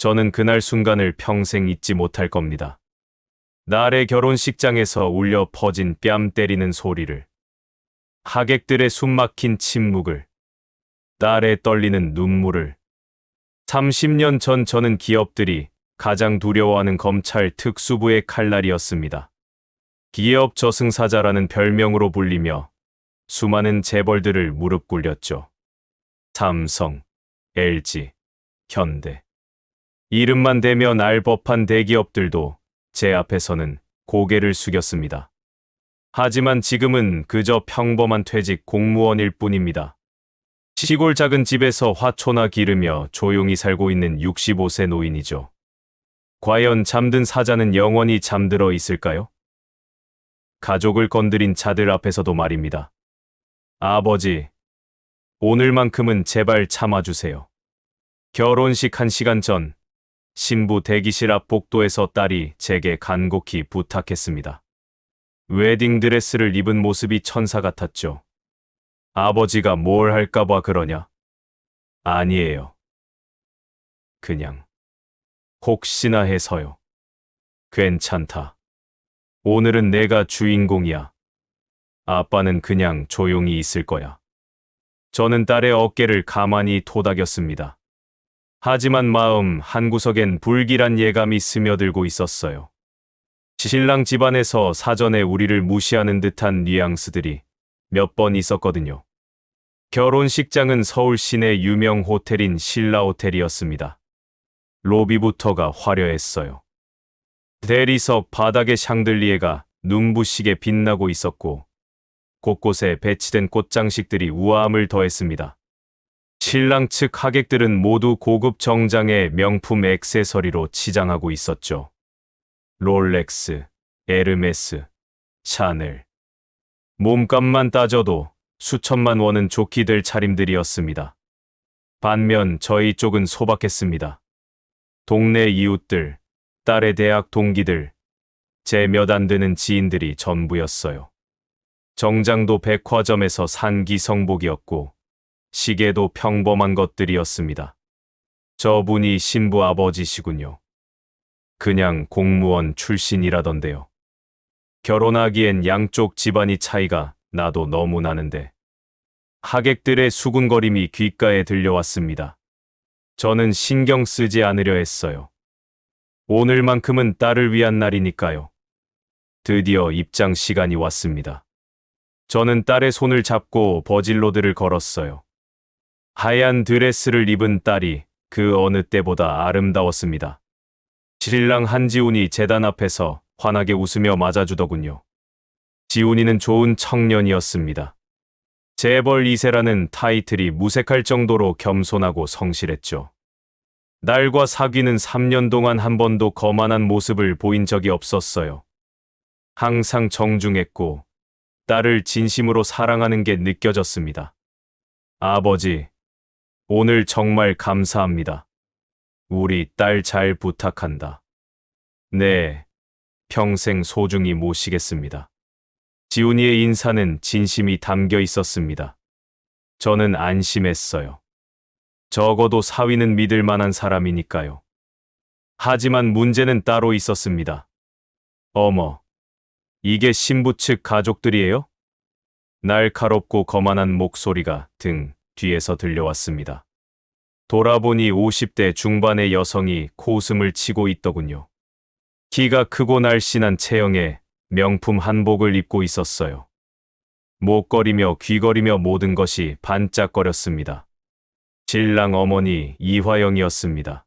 저는 그날 순간을 평생 잊지 못할 겁니다. 날의 결혼식장에서 울려 퍼진 뺨 때리는 소리를, 하객들의 숨막힌 침묵을, 딸의 떨리는 눈물을. 30년 전 저는 기업들이 가장 두려워하는 검찰 특수부의 칼날이었습니다. 기업 저승사자라는 별명으로 불리며 수많은 재벌들을 무릎 꿇렸죠. 삼성, LG, 현대. 이름만 대면 알 법한 대기업들도 제 앞에서는 고개를 숙였습니다. 하지만 지금은 그저 평범한 퇴직 공무원일 뿐입니다. 시골 작은 집에서 화초나 기르며 조용히 살고 있는 65세 노인이죠. 과연 잠든 사자는 영원히 잠들어 있을까요? 가족을 건드린 자들 앞에서도 말입니다. 아버지, 오늘만큼은 제발 참아주세요. 결혼식 1시간 전, 신부 대기실 앞 복도에서 딸이 제게 간곡히 부탁했습니다. 웨딩드레스를 입은 모습이 천사 같았죠. 아버지가 뭘 할까봐 그러냐? 아니에요. 그냥 혹시나 해서요. 괜찮다. 오늘은 내가 주인공이야. 아빠는 그냥 조용히 있을 거야. 저는 딸의 어깨를 가만히 토닥였습니다. 하지만 마음 한구석엔 불길한 예감이 스며들고 있었어요. 신랑 집안에서 사전에 우리를 무시하는 듯한 뉘앙스들이 몇 번 있었거든요. 결혼식장은 서울 시내 유명 호텔인 신라호텔이었습니다. 로비부터가 화려했어요. 대리석 바닥의 샹들리에가 눈부시게 빛나고 있었고 곳곳에 배치된 꽃장식들이 우아함을 더했습니다. 신랑 측 하객들은 모두 고급 정장에 명품 액세서리로 치장하고 있었죠. 롤렉스, 에르메스, 샤넬. 몸값만 따져도 수천만 원은 좋게 될 차림들이었습니다. 반면 저희 쪽은 소박했습니다. 동네 이웃들, 딸의 대학 동기들, 제 몇 안 되는 지인들이 전부였어요. 정장도 백화점에서 산 기성복이었고 시계도 평범한 것들이었습니다. 저분이 신부 아버지시군요. 그냥 공무원 출신이라던데요. 결혼하기엔 양쪽 집안이 차이가 나도 너무 나는데. 하객들의 수군거림이 귓가에 들려왔습니다. 저는 신경 쓰지 않으려 했어요. 오늘만큼은 딸을 위한 날이니까요. 드디어 입장 시간이 왔습니다. 저는 딸의 손을 잡고 버질로드를 걸었어요. 하얀 드레스를 입은 딸이 그 어느 때보다 아름다웠습니다. 신랑 한지훈이 제단 앞에서 환하게 웃으며 맞아주더군요. 지훈이는 좋은 청년이었습니다. 재벌 2세라는 타이틀이 무색할 정도로 겸손하고 성실했죠. 날과 사귀는 3년 동안 한 번도 거만한 모습을 보인 적이 없었어요. 항상 정중했고 딸을 진심으로 사랑하는 게 느껴졌습니다. 아버지, 오늘 정말 감사합니다. 우리 딸 잘 부탁한다. 네, 평생 소중히 모시겠습니다. 지훈이의 인사는 진심이 담겨 있었습니다. 저는 안심했어요. 적어도 사위는 믿을 만한 사람이니까요. 하지만 문제는 따로 있었습니다. 어머, 이게 신부 측 가족들이에요? 날카롭고 거만한 목소리가 등 뒤에서 들려왔습니다. 돌아보니 50대 중반의 여성이 코웃음을 치고 있더군요. 키가 크고 날씬한 체형에 명품 한복을 입고 있었어요. 목걸이며 귀걸이며 모든 것이 반짝거렸습니다. 신랑 어머니 이화영이었습니다.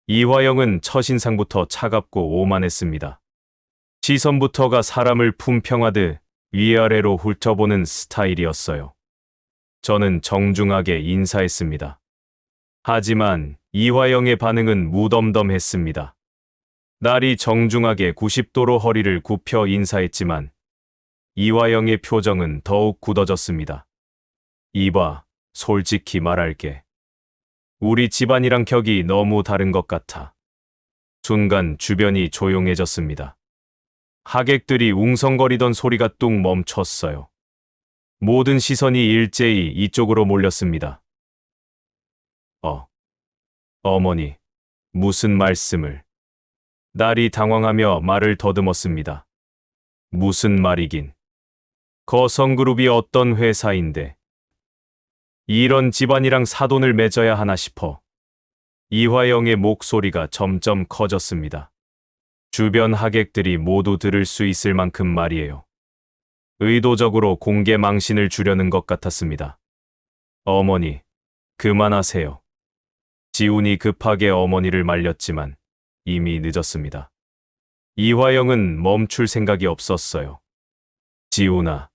이화영은 첫인상부터 차갑고 오만했습니다. 시선부터가 사람을 품평하듯 위아래로 훑어보는 스타일이었어요. 저는 정중하게 인사했습니다. 하지만 이화영의 반응은 무덤덤했습니다. 날이 정중하게 90도로 허리를 굽혀 인사했지만 이화영의 표정은 더욱 굳어졌습니다. 이봐, 솔직히 말할게. 우리 집안이랑 격이 너무 다른 것 같아. 순간 주변이 조용해졌습니다. 하객들이 웅성거리던 소리가 뚝 멈췄어요. 모든 시선이 일제히 이쪽으로 몰렸습니다. 어머니, 무슨 말씀을? 딸이 당황하며 말을 더듬었습니다. 무슨 말이긴. 거성그룹이 어떤 회사인데 이런 집안이랑 사돈을 맺어야 하나 싶어. 이화영의 목소리가 점점 커졌습니다. 주변 하객들이 모두 들을 수 있을 만큼 말이에요. 의도적으로 공개 망신을 주려는 것 같았습니다. 어머니, 그만하세요. 지훈이 급하게 어머니를 말렸지만 이미 늦었습니다. 이화영은 멈출 생각이 없었어요. 지훈아,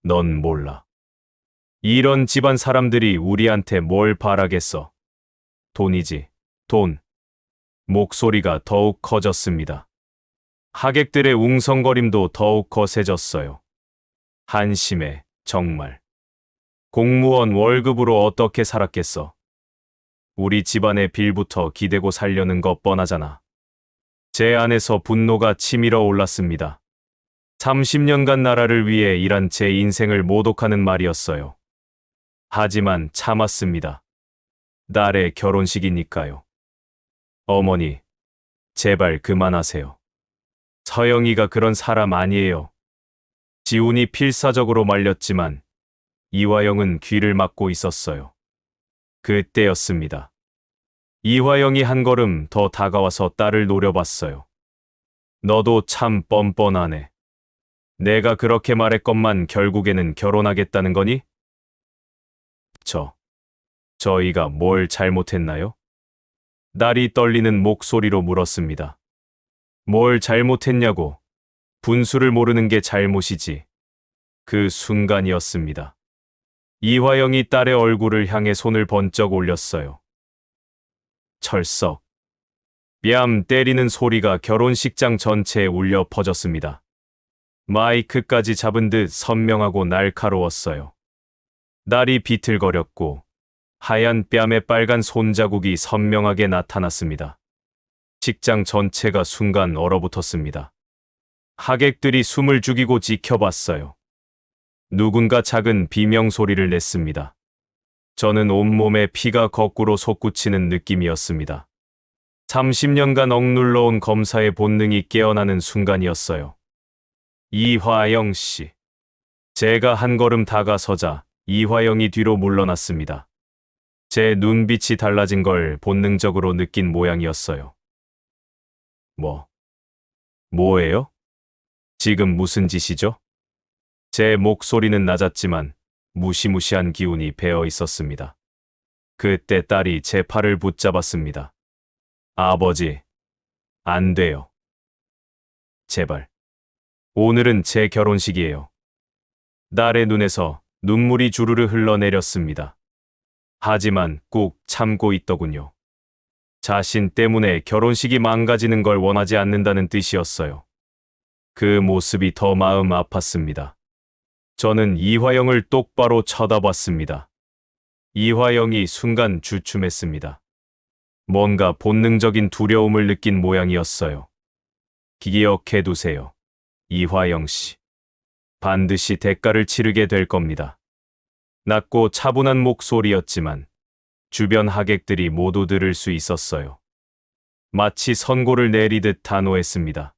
넌 몰라. 이런 집안 사람들이 우리한테 뭘 바라겠어. 돈이지, 돈. 목소리가 더욱 커졌습니다. 하객들의 웅성거림도 더욱 거세졌어요. 한심해, 정말. 공무원 월급으로 어떻게 살았겠어? 우리 집안의 빌부터 기대고 살려는 거 뻔하잖아. 제 안에서 분노가 치밀어 올랐습니다. 30년간 나라를 위해 일한 제 인생을 모독하는 말이었어요. 하지만 참았습니다. 딸의 결혼식이니까요. 어머니, 제발 그만하세요. 서영이가 그런 사람 아니에요. 지훈이 필사적으로 말렸지만 이화영은 귀를 막고 있었어요. 그때였습니다. 이화영이 한 걸음 더 다가와서 딸을 노려봤어요. 너도 참 뻔뻔하네. 내가 그렇게 말했건만 결국에는 결혼하겠다는 거니? 저희가 뭘 잘못했나요? 딸이 떨리는 목소리로 물었습니다. 뭘 잘못했냐고. 분수를 모르는 게 잘못이지. 그 순간이었습니다. 이화영이 딸의 얼굴을 향해 손을 번쩍 올렸어요. 철썩. 뺨 때리는 소리가 결혼식장 전체에 울려 퍼졌습니다. 마이크까지 잡은 듯 선명하고 날카로웠어요. 딸이 비틀거렸고 하얀 뺨에 빨간 손자국이 선명하게 나타났습니다. 식장 전체가 순간 얼어붙었습니다. 하객들이 숨을 죽이고 지켜봤어요. 누군가 작은 비명소리를 냈습니다. 저는 온몸에 피가 거꾸로 솟구치는 느낌이었습니다. 30년간 억눌러온 검사의 본능이 깨어나는 순간이었어요. 이화영 씨. 제가 한 걸음 다가서자 이화영이 뒤로 물러났습니다. 제 눈빛이 달라진 걸 본능적으로 느낀 모양이었어요. 뭐예요? 지금 무슨 짓이죠? 제 목소리는 낮았지만 무시무시한 기운이 배어 있었습니다. 그때 딸이 제 팔을 붙잡았습니다. 아버지, 안 돼요. 제발. 오늘은 제 결혼식이에요. 딸의 눈에서 눈물이 주르르 흘러내렸습니다. 하지만 꾹 참고 있더군요. 자신 때문에 결혼식이 망가지는 걸 원하지 않는다는 뜻이었어요. 그 모습이 더 마음 아팠습니다. 저는 이화영을 똑바로 쳐다봤습니다. 이화영이 순간 주춤했습니다. 뭔가 본능적인 두려움을 느낀 모양이었어요. 기억해두세요. 이화영 씨. 반드시 대가를 치르게 될 겁니다. 낮고 차분한 목소리였지만 주변 하객들이 모두 들을 수 있었어요. 마치 선고를 내리듯 단호했습니다.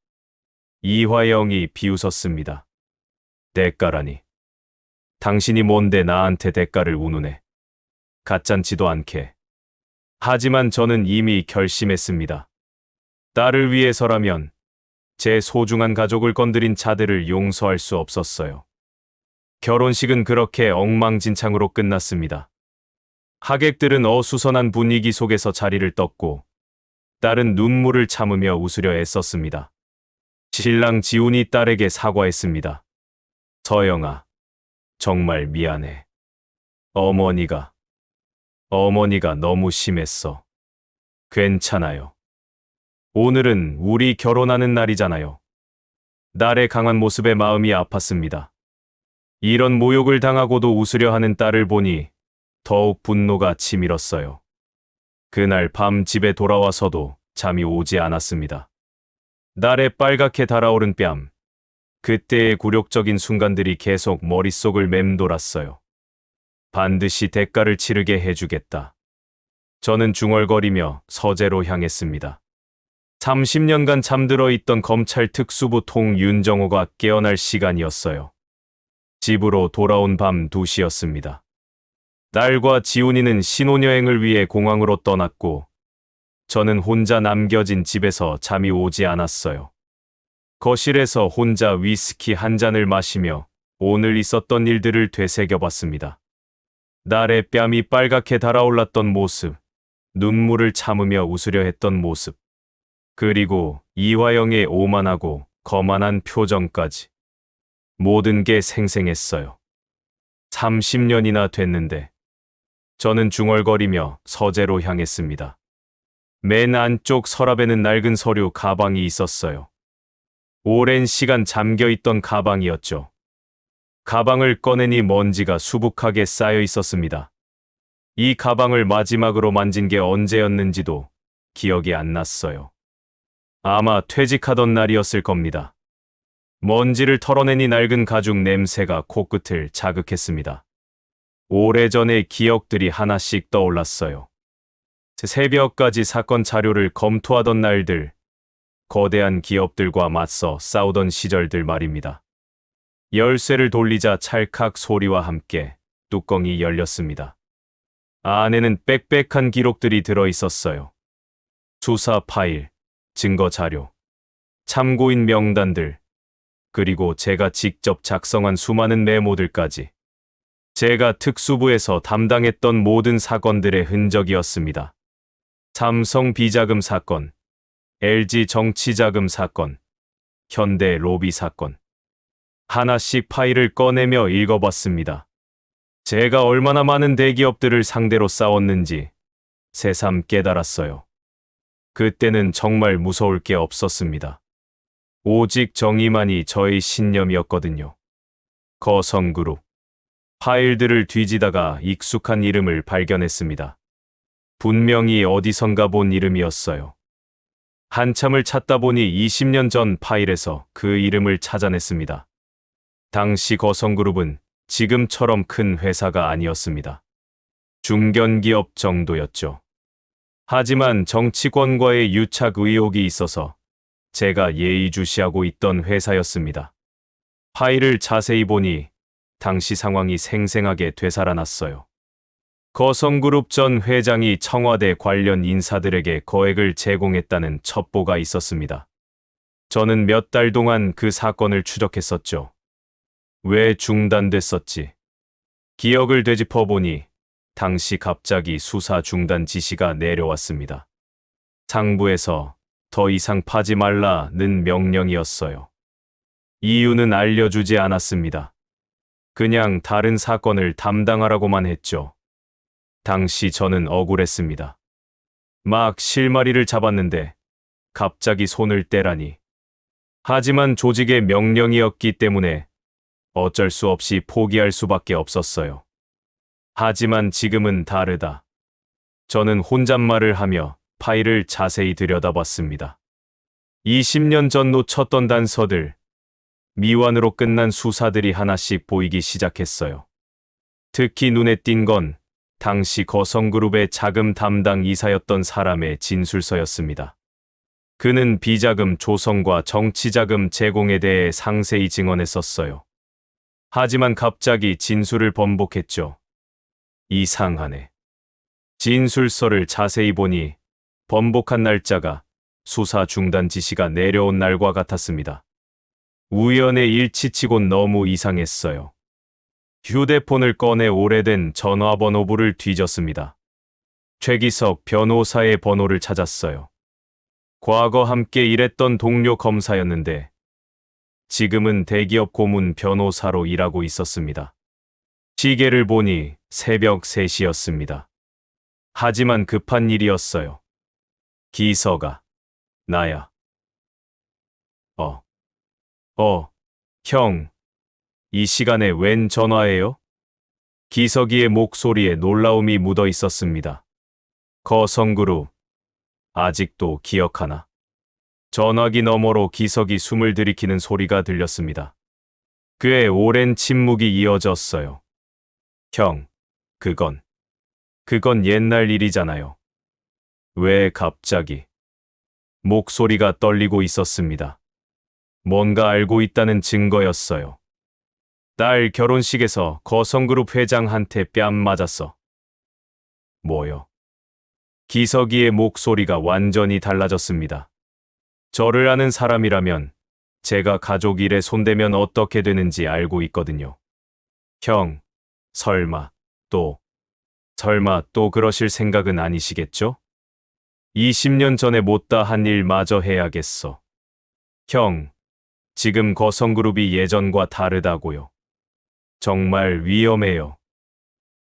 이화영이 비웃었습니다. 대가라니. 당신이 뭔데 나한테 대가를 운운해. 가짠지도 않게. 하지만 저는 이미 결심했습니다. 딸을 위해서라면 제 소중한 가족을 건드린 자들을 용서할 수 없었어요. 결혼식은 그렇게 엉망진창으로 끝났습니다. 하객들은 어수선한 분위기 속에서 자리를 떴고 딸은 눈물을 참으며 웃으려 애썼습니다. 신랑 지훈이 딸에게 사과했습니다. 서영아, 정말 미안해. 어머니가 너무 심했어. 괜찮아요. 오늘은 우리 결혼하는 날이잖아요. 딸의 강한 모습에 마음이 아팠습니다. 이런 모욕을 당하고도 웃으려 하는 딸을 보니 더욱 분노가 치밀었어요. 그날 밤 집에 돌아와서도 잠이 오지 않았습니다. 딸의 빨갛게 달아오른 뺨, 그때의 굴욕적인 순간들이 계속 머릿속을 맴돌았어요. 반드시 대가를 치르게 해주겠다. 저는 중얼거리며 서재로 향했습니다. 30년간 잠들어 있던 검찰 특수부 통 윤정호가 깨어날 시간이었어요. 집으로 돌아온 밤 2시였습니다. 딸과 지훈이는 신혼여행을 위해 공항으로 떠났고 저는 혼자 남겨진 집에서 잠이 오지 않았어요. 거실에서 혼자 위스키 한 잔을 마시며 오늘 있었던 일들을 되새겨봤습니다. 날의 뺨이 빨갛게 달아올랐던 모습, 눈물을 참으며 웃으려 했던 모습, 그리고 이화영의 오만하고 거만한 표정까지. 모든 게 생생했어요. 30년이나 됐는데 저는 중얼거리며 서재로 향했습니다. 맨 안쪽 서랍에는 낡은 서류 가방이 있었어요. 오랜 시간 잠겨있던 가방이었죠. 가방을 꺼내니 먼지가 수북하게 쌓여 있었습니다. 이 가방을 마지막으로 만진 게 언제였는지도 기억이 안 났어요. 아마 퇴직하던 날이었을 겁니다. 먼지를 털어내니 낡은 가죽 냄새가 코끝을 자극했습니다. 오래전의 기억들이 하나씩 떠올랐어요. 새벽까지 사건 자료를 검토하던 날들, 거대한 기업들과 맞서 싸우던 시절들 말입니다. 열쇠를 돌리자 찰칵 소리와 함께 뚜껑이 열렸습니다. 안에는 빽빽한 기록들이 들어 있었어요. 수사 파일, 증거 자료, 참고인 명단들, 그리고 제가 직접 작성한 수많은 메모들까지. 제가 특수부에서 담당했던 모든 사건들의 흔적이었습니다. 삼성 비자금 사건, LG 정치자금 사건, 현대 로비 사건. 하나씩 파일을 꺼내며 읽어봤습니다. 제가 얼마나 많은 대기업들을 상대로 싸웠는지 새삼 깨달았어요. 그때는 정말 무서울 게 없었습니다. 오직 정의만이 저의 신념이었거든요. 거성그룹. 파일들을 뒤지다가 익숙한 이름을 발견했습니다. 분명히 어디선가 본 이름이었어요. 한참을 찾다 보니 20년 전 파일에서 그 이름을 찾아냈습니다. 당시 거성그룹은 지금처럼 큰 회사가 아니었습니다. 중견기업 정도였죠. 하지만 정치권과의 유착 의혹이 있어서 제가 예의주시하고 있던 회사였습니다. 파일을 자세히 보니 당시 상황이 생생하게 되살아났어요. 거성그룹 전 회장이 청와대 관련 인사들에게 거액을 제공했다는 첩보가 있었습니다. 저는 몇 달 동안 그 사건을 추적했었죠. 왜 중단됐었지? 기억을 되짚어보니 당시 갑자기 수사 중단 지시가 내려왔습니다. 상부에서 더 이상 파지 말라는 명령이었어요. 이유는 알려주지 않았습니다. 그냥 다른 사건을 담당하라고만 했죠. 당시 저는 억울했습니다. 막 실마리를 잡았는데 갑자기 손을 떼라니. 하지만 조직의 명령이었기 때문에 어쩔 수 없이 포기할 수밖에 없었어요. 하지만 지금은 다르다. 저는 혼잣말을 하며 파일을 자세히 들여다봤습니다. 20년 전 놓쳤던 단서들, 미완으로 끝난 수사들이 하나씩 보이기 시작했어요. 특히 눈에 띈 건 당시 거성그룹의 자금 담당 이사였던 사람의 진술서였습니다. 그는 비자금 조성과 정치자금 제공에 대해 상세히 증언했었어요. 하지만 갑자기 진술을 번복했죠. 이상하네. 진술서를 자세히 보니 번복한 날짜가 수사 중단 지시가 내려온 날과 같았습니다. 우연의 일치치곤 너무 이상했어요. 휴대폰을 꺼내 오래된 전화번호부를 뒤졌습니다. 최기석 변호사의 번호를 찾았어요. 과거 함께 일했던 동료 검사였는데 지금은 대기업 고문 변호사로 일하고 있었습니다. 시계를 보니 새벽 3시였습니다. 하지만 급한 일이었어요. 기서가, 나야. 형, 이 시간에 웬 전화예요? 기석이의 목소리에 놀라움이 묻어 있었습니다. 거성그룹, 아직도 기억하나? 전화기 너머로 기석이 숨을 들이키는 소리가 들렸습니다. 꽤 오랜 침묵이 이어졌어요. 형, 그건 옛날 일이잖아요. 왜 갑자기? 목소리가 떨리고 있었습니다. 뭔가 알고 있다는 증거였어요. 딸 결혼식에서 거성그룹 회장한테 뺨 맞았어. 뭐요? 기석이의 목소리가 완전히 달라졌습니다. 저를 아는 사람이라면 제가 가족 일에 손대면 어떻게 되는지 알고 있거든요. 형, 설마 또 그러실 생각은 아니시겠죠? 20년 전에 못다 한 일 마저 해야겠어. 형, 지금 거성그룹이 예전과 다르다고요. 정말 위험해요.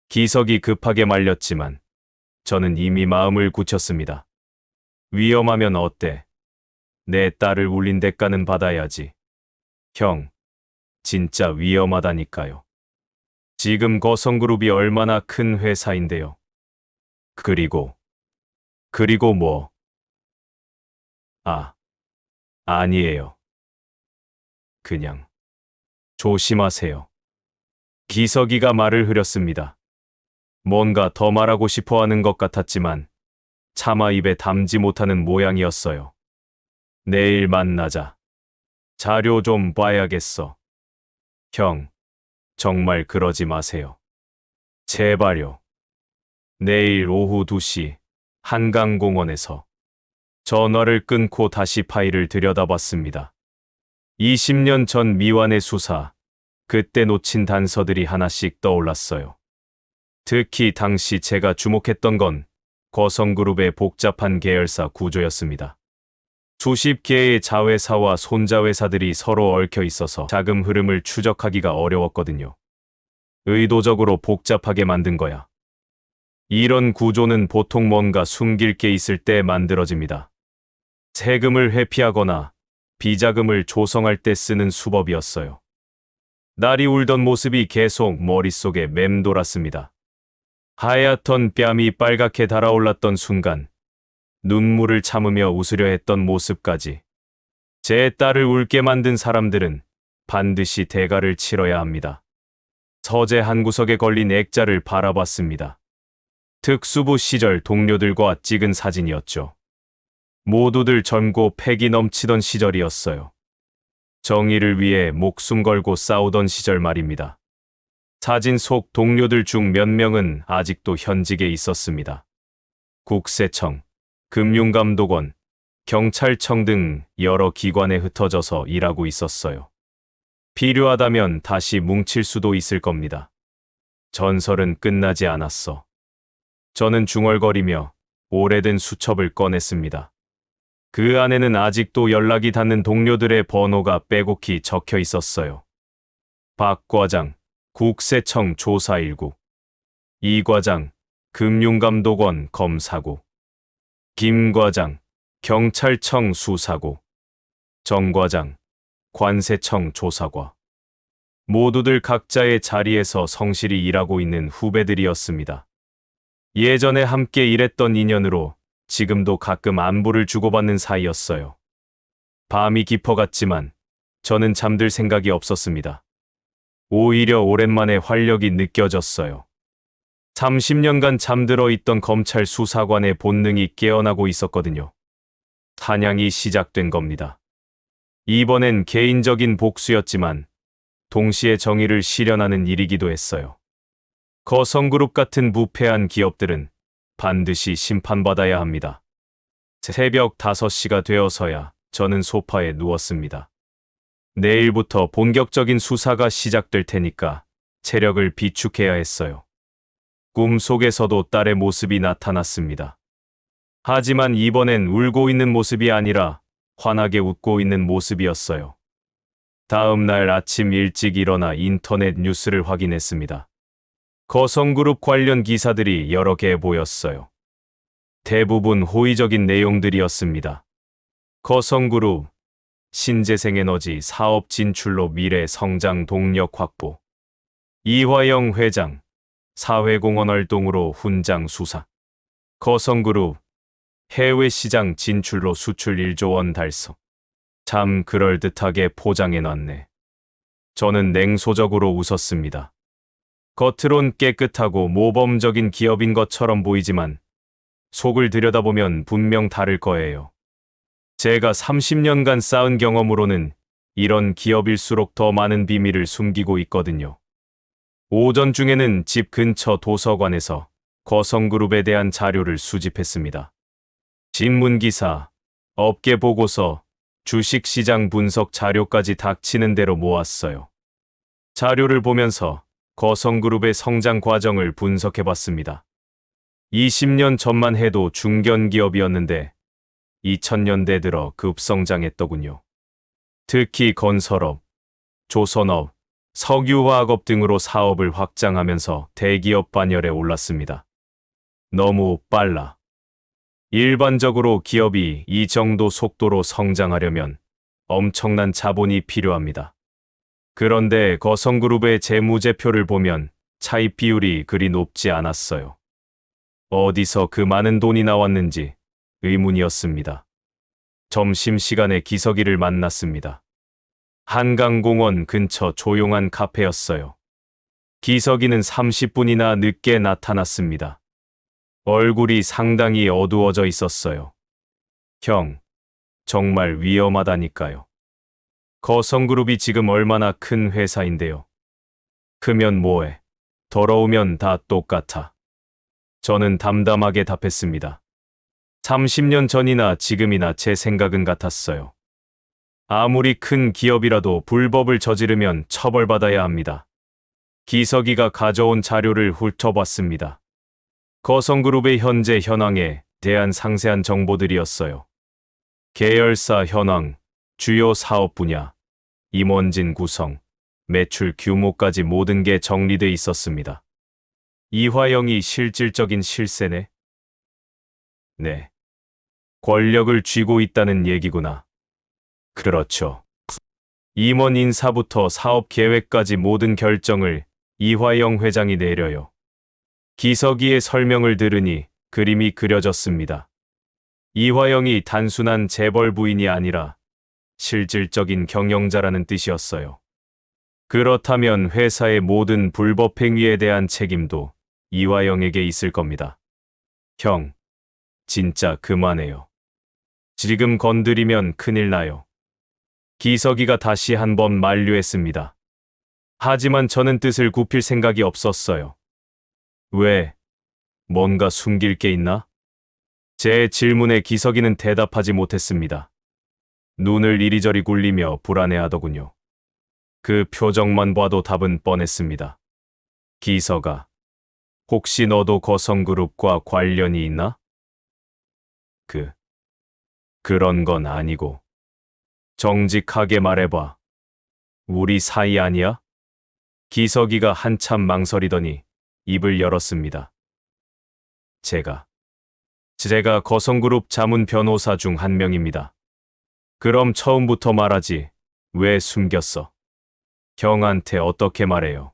기석이 급하게 말렸지만 저는 이미 마음을 굳혔습니다. 위험하면 어때? 내 딸을 울린 대가는 받아야지. 형, 진짜 위험하다니까요. 지금 거성그룹이 얼마나 큰 회사인데요. 그리고 뭐? 아니에요. 그냥 조심하세요. 기석이가 말을 흐렸습니다. 뭔가 더 말하고 싶어 하는 것 같았지만 차마 입에 담지 못하는 모양이었어요. 내일 만나자. 자료 좀 봐야겠어. 형, 정말 그러지 마세요. 제발요. 내일 오후 2시 한강공원에서. 전화를 끊고 다시 파일을 들여다봤습니다. 20년 전 미완의 수사, 그때 놓친 단서들이 하나씩 떠올랐어요. 특히 당시 제가 주목했던 건 거성그룹의 복잡한 계열사 구조였습니다. 수십 개의 자회사와 손자회사들이 서로 얽혀 있어서 자금 흐름을 추적하기가 어려웠거든요. 의도적으로 복잡하게 만든 거야. 이런 구조는 보통 뭔가 숨길 게 있을 때 만들어집니다. 세금을 회피하거나 비자금을 조성할 때 쓰는 수법이었어요. 날이 울던 모습이 계속 머릿속에 맴돌았습니다. 하얗던 뺨이 빨갛게 달아올랐던 순간, 눈물을 참으며 웃으려 했던 모습까지. 제 딸을 울게 만든 사람들은 반드시 대가를 치러야 합니다. 서재 한 구석에 걸린 액자를 바라봤습니다. 특수부 시절 동료들과 찍은 사진이었죠. 모두들 젊고 패기 넘치던 시절이었어요. 정의를 위해 목숨 걸고 싸우던 시절 말입니다. 사진 속 동료들 중 몇 명은 아직도 현직에 있었습니다. 국세청, 금융감독원, 경찰청 등 여러 기관에 흩어져서 일하고 있었어요. 필요하다면 다시 뭉칠 수도 있을 겁니다. 전설은 끝나지 않았어. 저는 중얼거리며 오래된 수첩을 꺼냈습니다. 그 안에는 아직도 연락이 닿는 동료들의 번호가 빼곡히 적혀 있었어요. 박 과장, 국세청 조사일구. 이 과장, 금융감독원 검사구. 김 과장, 경찰청 수사구. 정 과장, 관세청 조사과. 모두들 각자의 자리에서 성실히 일하고 있는 후배들이었습니다. 예전에 함께 일했던 인연으로 지금도 가끔 안부를 주고받는 사이였어요. 밤이 깊어갔지만 저는 잠들 생각이 없었습니다. 오히려 오랜만에 활력이 느껴졌어요. 30년간 잠들어 있던 검찰 수사관의 본능이 깨어나고 있었거든요. 사냥이 시작된 겁니다. 이번엔 개인적인 복수였지만 동시에 정의를 실현하는 일이기도 했어요. 거성그룹 같은 부패한 기업들은 반드시 심판받아야 합니다. 새벽 5시가 되어서야 저는 소파에 누웠습니다. 내일부터 본격적인 수사가 시작될 테니까 체력을 비축해야 했어요. 꿈속에서도 딸의 모습이 나타났습니다. 하지만 이번엔 울고 있는 모습이 아니라 환하게 웃고 있는 모습이었어요. 다음 날 아침 일찍 일어나 인터넷 뉴스를 확인했습니다. 거성그룹 관련 기사들이 여러 개 보였어요. 대부분 호의적인 내용들이었습니다. 거성그룹, 신재생에너지 사업 진출로 미래 성장 동력 확보. 이화영 회장, 사회공헌 활동으로 훈장 수상. 거성그룹, 해외 시장 진출로 수출 1조 원 달성. 참 그럴듯하게 포장해놨네. 저는 냉소적으로 웃었습니다. 겉으론 깨끗하고 모범적인 기업인 것처럼 보이지만 속을 들여다보면 분명 다를 거예요. 제가 30년간 쌓은 경험으로는 이런 기업일수록 더 많은 비밀을 숨기고 있거든요. 오전 중에는 집 근처 도서관에서 거성그룹에 대한 자료를 수집했습니다. 신문기사, 업계 보고서, 주식시장 분석 자료까지 닥치는 대로 모았어요. 자료를 보면서 거성그룹의 성장 과정을 분석해봤습니다. 20년 전만 해도 중견기업이었는데 2000년대 들어 급성장했더군요. 특히 건설업, 조선업, 석유화학업 등으로 사업을 확장하면서 대기업 반열에 올랐습니다. 너무 빨라. 일반적으로 기업이 이 정도 속도로 성장하려면 엄청난 자본이 필요합니다. 그런데 거성그룹의 재무제표를 보면 차입 비율이 그리 높지 않았어요. 어디서 그 많은 돈이 나왔는지 의문이었습니다. 점심시간에 기석이를 만났습니다. 한강공원 근처 조용한 카페였어요. 기석이는 30분이나 늦게 나타났습니다. 얼굴이 상당히 어두워져 있었어요. 형, 정말 위험하다니까요. 거성그룹이 지금 얼마나 큰 회사인데요. 크면 뭐해? 더러우면 다 똑같아. 저는 담담하게 답했습니다. 30년 전이나 지금이나 제 생각은 같았어요. 아무리 큰 기업이라도 불법을 저지르면 처벌받아야 합니다. 기석이가 가져온 자료를 훑어봤습니다. 거성그룹의 현재 현황에 대한 상세한 정보들이었어요. 계열사 현황, 주요 사업 분야, 임원진 구성, 매출 규모까지 모든 게 정리돼 있었습니다. 이화영이 실질적인 실세네? 네. 권력을 쥐고 있다는 얘기구나. 그렇죠. 임원 인사부터 사업 계획까지 모든 결정을 이화영 회장이 내려요. 기석이의 설명을 들으니 그림이 그려졌습니다. 이화영이 단순한 재벌 부인이 아니라 실질적인 경영자라는 뜻이었어요. 그렇다면 회사의 모든 불법 행위에 대한 책임도 이화영에게 있을 겁니다. 형, 진짜 그만해요. 지금 건드리면 큰일 나요. 기석이가 다시 한번 만류했습니다. 하지만 저는 뜻을 굽힐 생각이 없었어요. 왜? 뭔가 숨길 게 있나? 제 질문에 기석이는 대답하지 못했습니다. 눈을 이리저리 굴리며 불안해하더군요. 그 표정만 봐도 답은 뻔했습니다. 기석아, 혹시 너도 거성그룹과 관련이 있나? 그런 건 아니고. 정직하게 말해봐. 우리 사이 아니야? 기석이가 한참 망설이더니 입을 열었습니다. 제가 거성그룹 자문 변호사 중 한 명입니다. 그럼 처음부터 말하지. 왜 숨겼어? 형한테 어떻게 말해요?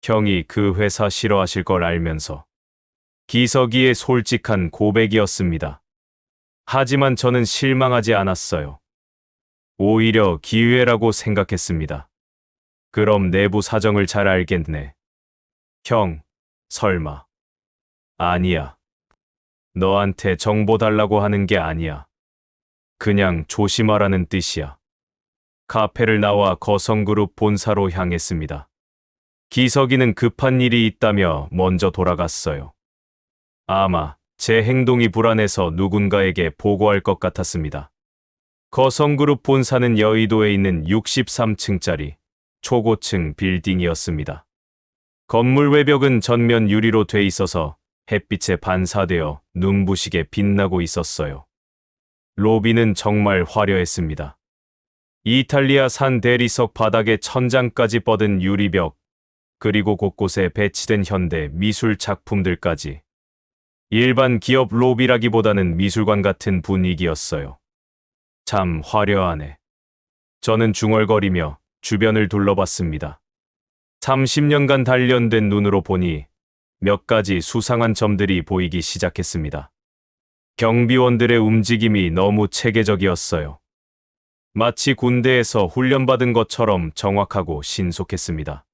형이 그 회사 싫어하실 걸 알면서. 기석이의 솔직한 고백이었습니다. 하지만 저는 실망하지 않았어요. 오히려 기회라고 생각했습니다. 그럼 내부 사정을 잘 알겠네. 형, 설마. 아니야. 너한테 정보 달라고 하는 게 아니야. 그냥 조심하라는 뜻이야. 카페를 나와 거성그룹 본사로 향했습니다. 기석이는 급한 일이 있다며 먼저 돌아갔어요. 아마 제 행동이 불안해서 누군가에게 보고할 것 같았습니다. 거성그룹 본사는 여의도에 있는 63층짜리 초고층 빌딩이었습니다. 건물 외벽은 전면 유리로 돼 있어서 햇빛에 반사되어 눈부시게 빛나고 있었어요. 로비는 정말 화려했습니다. 이탈리아산 대리석 바닥에 천장까지 뻗은 유리벽, 그리고 곳곳에 배치된 현대 미술 작품들까지. 일반 기업 로비라기보다는 미술관 같은 분위기였어요. 참 화려하네. 저는 중얼거리며 주변을 둘러봤습니다. 30년간 단련된 눈으로 보니 몇 가지 수상한 점들이 보이기 시작했습니다. 경비원들의 움직임이 너무 체계적이었어요. 마치 군대에서 훈련받은 것처럼 정확하고 신속했습니다.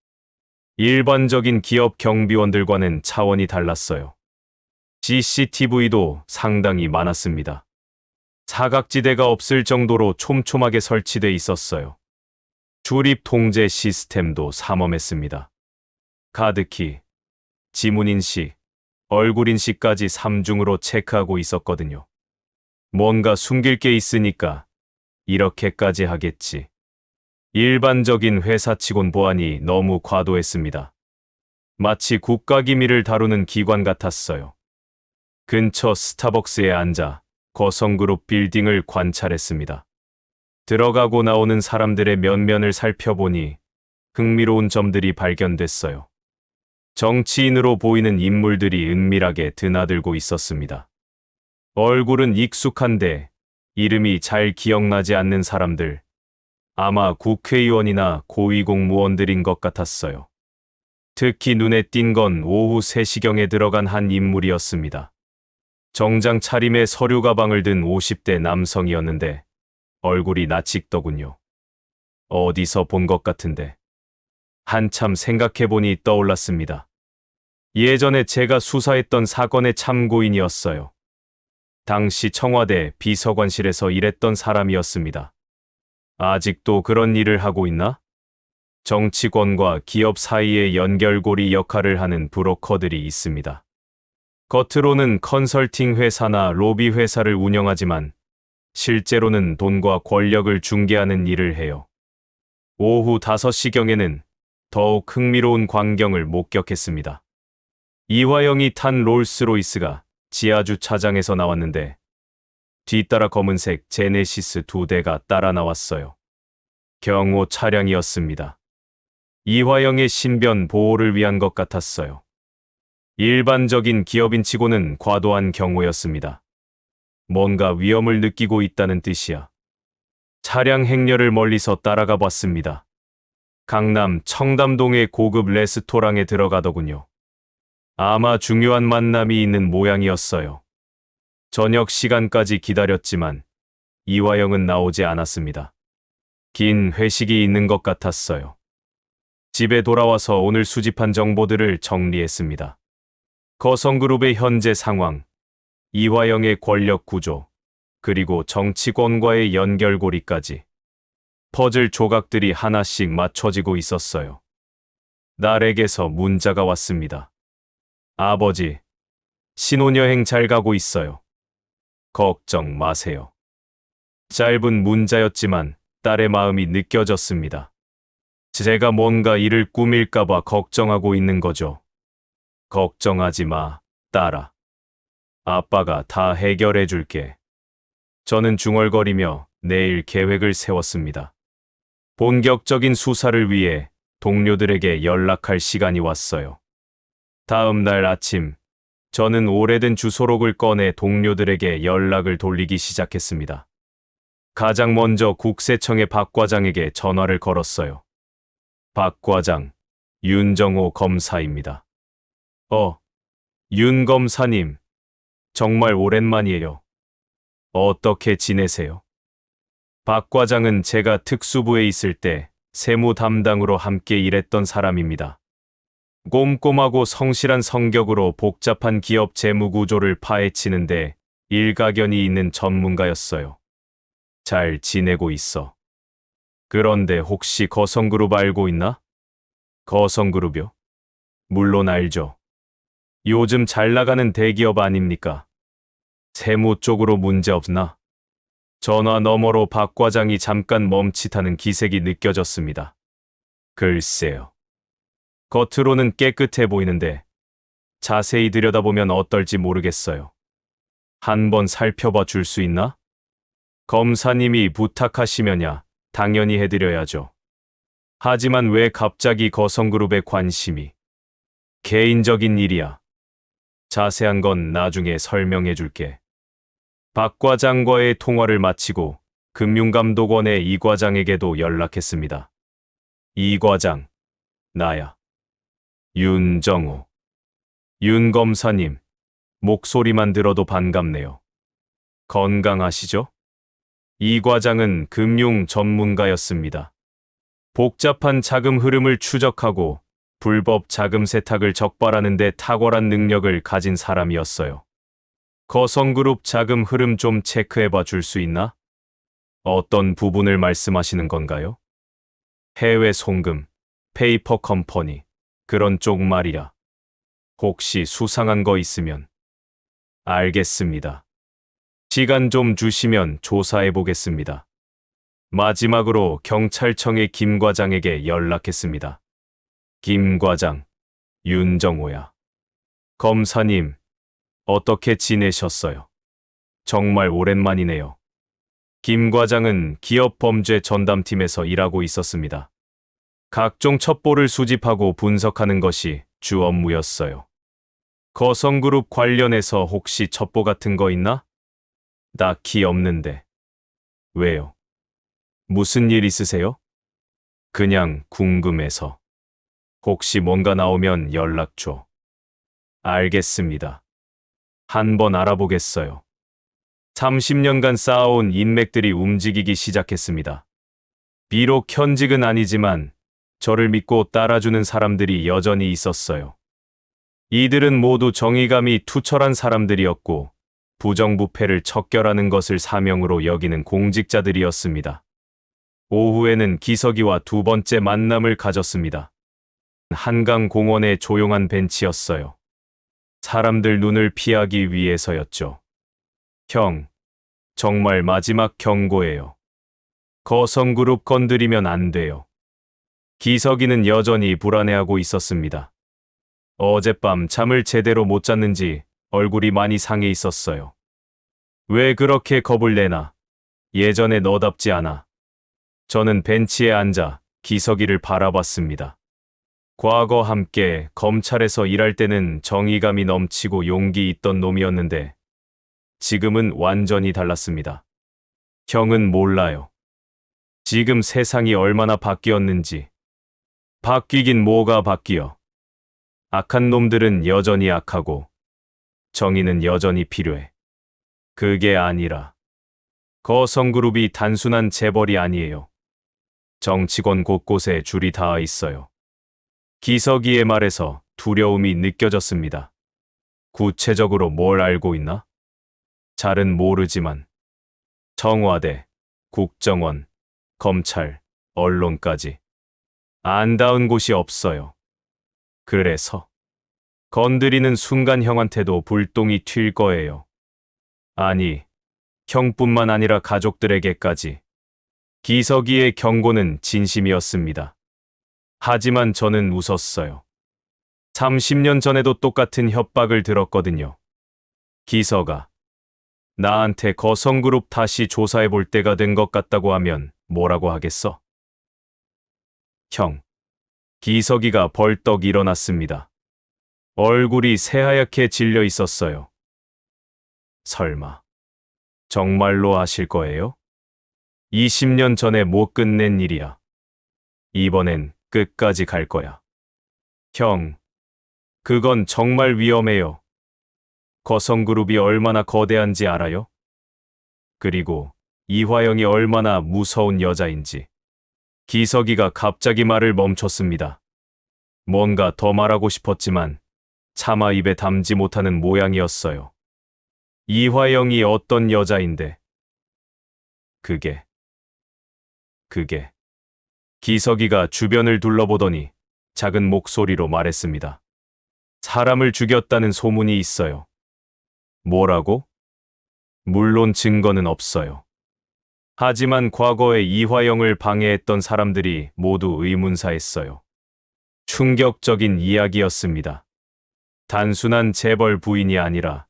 일반적인 기업 경비원들과는 차원이 달랐어요. CCTV도 상당히 많았습니다. 사각지대가 없을 정도로 촘촘하게 설치돼 있었어요. 출입 통제 시스템도 삼엄했습니다. 카드키, 지문인식, 얼굴인식까지 3중으로 체크하고 있었거든요. 뭔가 숨길 게 있으니까 이렇게까지 하겠지. 일반적인 회사치곤 보안이 너무 과도했습니다. 마치 국가기밀을 다루는 기관 같았어요. 근처 스타벅스에 앉아 거성그룹 빌딩을 관찰했습니다. 들어가고 나오는 사람들의 면면을 살펴보니 흥미로운 점들이 발견됐어요. 정치인으로 보이는 인물들이 은밀하게 드나들고 있었습니다. 얼굴은 익숙한데 이름이 잘 기억나지 않는 사람들, 아마 국회의원이나 고위공무원들인 것 같았어요. 특히 눈에 띈 건 오후 3시경에 들어간 한 인물이었습니다. 정장 차림에 서류 가방을 든 50대 남성이었는데 얼굴이 낯익더군요. 어디서 본 것 같은데. 한참 생각해보니 떠올랐습니다. 예전에 제가 수사했던 사건의 참고인이었어요. 당시 청와대 비서관실에서 일했던 사람이었습니다. 아직도 그런 일을 하고 있나? 정치권과 기업 사이의 연결고리 역할을 하는 브로커들이 있습니다. 겉으로는 컨설팅 회사나 로비 회사를 운영하지만 실제로는 돈과 권력을 중개하는 일을 해요. 오후 5시경에는 더욱 흥미로운 광경을 목격했습니다. 이화영이 탄 롤스로이스가 지하주차장에서 나왔는데 뒤따라 검은색 제네시스 2대가 따라 나왔어요. 경호 차량이었습니다. 이화영의 신변 보호를 위한 것 같았어요. 일반적인 기업인치고는 과도한 경호였습니다. 뭔가 위험을 느끼고 있다는 뜻이야. 차량 행렬을 멀리서 따라가 봤습니다. 강남 청담동의 고급 레스토랑에 들어가더군요. 아마 중요한 만남이 있는 모양이었어요. 저녁 시간까지 기다렸지만 이화영은 나오지 않았습니다. 긴 회식이 있는 것 같았어요. 집에 돌아와서 오늘 수집한 정보들을 정리했습니다. 거성그룹의 현재 상황, 이화영의 권력 구조, 그리고 정치권과의 연결고리까지. 퍼즐 조각들이 하나씩 맞춰지고 있었어요. 딸에게서 문자가 왔습니다. 아버지, 신혼여행 잘 가고 있어요. 걱정 마세요. 짧은 문자였지만 딸의 마음이 느껴졌습니다. 제가 뭔가 일을 꾸밀까봐 걱정하고 있는 거죠. 걱정하지 마, 딸아. 아빠가 다 해결해 줄게. 저는 중얼거리며 내일 계획을 세웠습니다. 본격적인 수사를 위해 동료들에게 연락할 시간이 왔어요. 다음 날 아침, 저는 오래된 주소록을 꺼내 동료들에게 연락을 돌리기 시작했습니다. 가장 먼저 국세청의 박 과장에게 전화를 걸었어요. 박 과장, 윤정호 검사입니다. 윤 검사님, 정말 오랜만이에요. 어떻게 지내세요? 박 과장은 제가 특수부에 있을 때 세무 담당으로 함께 일했던 사람입니다. 꼼꼼하고 성실한 성격으로 복잡한 기업 재무 구조를 파헤치는데 일가견이 있는 전문가였어요. 잘 지내고 있어. 그런데 혹시 거성그룹 알고 있나? 거성그룹이요? 물론 알죠. 요즘 잘 나가는 대기업 아닙니까? 세무 쪽으로 문제 없나? 전화 너머로 박 과장이 잠깐 멈칫하는 기색이 느껴졌습니다. 글쎄요. 겉으로는 깨끗해 보이는데 자세히 들여다보면 어떨지 모르겠어요. 한번 살펴봐 줄 수 있나? 검사님이 부탁하시면야 당연히 해드려야죠. 하지만 왜 갑자기 거성그룹에 관심이? 개인적인 일이야. 자세한 건 나중에 설명해 줄게. 박 과장과의 통화를 마치고 금융감독원의 이 과장에게도 연락했습니다. 이 과장, 나야. 윤정호. 윤 검사님, 목소리만 들어도 반갑네요. 건강하시죠? 이 과장은 금융 전문가였습니다. 복잡한 자금 흐름을 추적하고 불법 자금 세탁을 적발하는 데 탁월한 능력을 가진 사람이었어요. 거성그룹 자금 흐름 좀 체크해봐 줄 수 있나? 어떤 부분을 말씀하시는 건가요? 해외 송금, 페이퍼 컴퍼니, 그런 쪽 말이야. 혹시 수상한 거 있으면. 알겠습니다. 시간 좀 주시면 조사해 보겠습니다. 마지막으로 경찰청의 김 과장에게 연락했습니다. 김 과장, 윤정호야. 검사님, 어떻게 지내셨어요? 정말 오랜만이네요. 김 과장은 기업 범죄 전담팀에서 일하고 있었습니다. 각종 첩보를 수집하고 분석하는 것이 주 업무였어요. 거성그룹 관련해서 혹시 첩보 같은 거 있나? 딱히 없는데. 왜요? 무슨 일 있으세요? 그냥 궁금해서. 혹시 뭔가 나오면 연락 줘. 알겠습니다. 한번 알아보겠어요. 30년간 쌓아온 인맥들이 움직이기 시작했습니다. 비록 현직은 아니지만 저를 믿고 따라주는 사람들이 여전히 있었어요. 이들은 모두 정의감이 투철한 사람들이었고 부정부패를 척결하는 것을 사명으로 여기는 공직자들이었습니다. 오후에는 기석이와 두 번째 만남을 가졌습니다. 한강공원의 조용한 벤치였어요. 사람들 눈을 피하기 위해서였죠. 형, 정말 마지막 경고예요. 거성그룹 건드리면 안 돼요. 기석이는 여전히 불안해하고 있었습니다. 어젯밤 잠을 제대로 못 잤는지 얼굴이 많이 상해 있었어요. 왜 그렇게 겁을 내나? 예전에 너답지 않아. 저는 벤치에 앉아 기석이를 바라봤습니다. 과거 함께 검찰에서 일할 때는 정의감이 넘치고 용기 있던 놈이었는데 지금은 완전히 달랐습니다. 형은 몰라요. 지금 세상이 얼마나 바뀌었는지. 바뀌긴 뭐가 바뀌어. 악한 놈들은 여전히 악하고 정의는 여전히 필요해. 그게 아니라 거성그룹이 단순한 재벌이 아니에요. 정치권 곳곳에 줄이 닿아 있어요. 기석이의 말에서 두려움이 느껴졌습니다. 구체적으로 뭘 알고 있나? 잘은 모르지만 청와대, 국정원, 검찰, 언론까지 안 닿은 곳이 없어요. 그래서 건드리는 순간 형한테도 불똥이 튈 거예요. 아니, 형뿐만 아니라 가족들에게까지. 기석이의 경고는 진심이었습니다. 하지만 저는 웃었어요. 30년 전에도 똑같은 협박을 들었거든요. 기석아, 나한테 거성그룹 다시 조사해 볼 때가 된 것 같다고 하면 뭐라고 하겠어? 형. 기석이가 벌떡 일어났습니다. 얼굴이 새하얗게 질려 있었어요. 설마, 정말로 하실 거예요? 20년 전에 못 끝낸 일이야. 이번엔 끝까지 갈 거야. 형, 그건 정말 위험해요. 거성그룹이 얼마나 거대한지 알아요? 그리고 이화영이 얼마나 무서운 여자인지. 기석이가 갑자기 말을 멈췄습니다. 뭔가 더 말하고 싶었지만 차마 입에 담지 못하는 모양이었어요. 이화영이 어떤 여자인데? 그게. 기석이가 주변을 둘러보더니 작은 목소리로 말했습니다. 사람을 죽였다는 소문이 있어요. 뭐라고? 물론 증거는 없어요. 하지만 과거에 이화영을 방해했던 사람들이 모두 의문사했어요. 충격적인 이야기였습니다. 단순한 재벌 부인이 아니라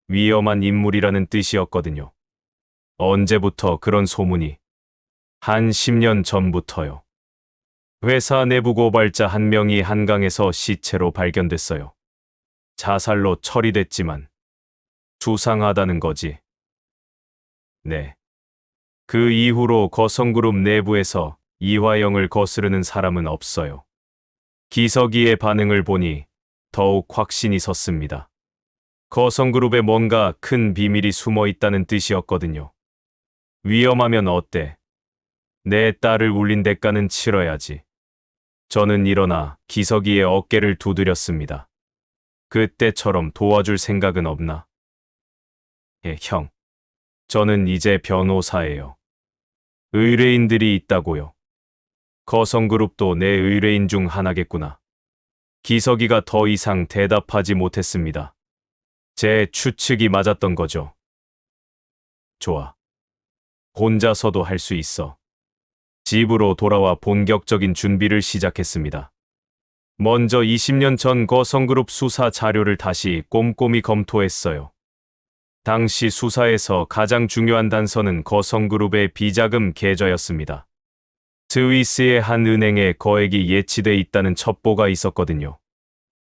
위험한 인물이라는 뜻이었거든요. 언제부터 그런 소문이? 한 10년 전부터요. 회사 내부 고발자 한 명이 한강에서 시체로 발견됐어요. 자살로 처리됐지만 수상하다는 거지. 네. 그 이후로 거성그룹 내부에서 이화영을 거스르는 사람은 없어요. 기석이의 반응을 보니 더욱 확신이 섰습니다. 거성그룹에 뭔가 큰 비밀이 숨어 있다는 뜻이었거든요. 위험하면 어때? 내 딸을 울린 대가는 치러야지. 저는 일어나 기석이의 어깨를 두드렸습니다. 그때처럼 도와줄 생각은 없나? 형. 저는 이제 변호사예요. 의뢰인들이 있다고요. 거성그룹도 내 의뢰인 중 하나겠구나. 기석이가 더 이상 대답하지 못했습니다. 제 추측이 맞았던 거죠. 좋아. 혼자서도 할 수 있어. 집으로 돌아와 본격적인 준비를 시작했습니다. 먼저 20년 전 거성그룹 수사 자료를 다시 꼼꼼히 검토했어요. 당시 수사에서 가장 중요한 단서는 거성그룹의 비자금 계좌였습니다. 스위스의 한 은행에 거액이 예치돼 있다는 첩보가 있었거든요.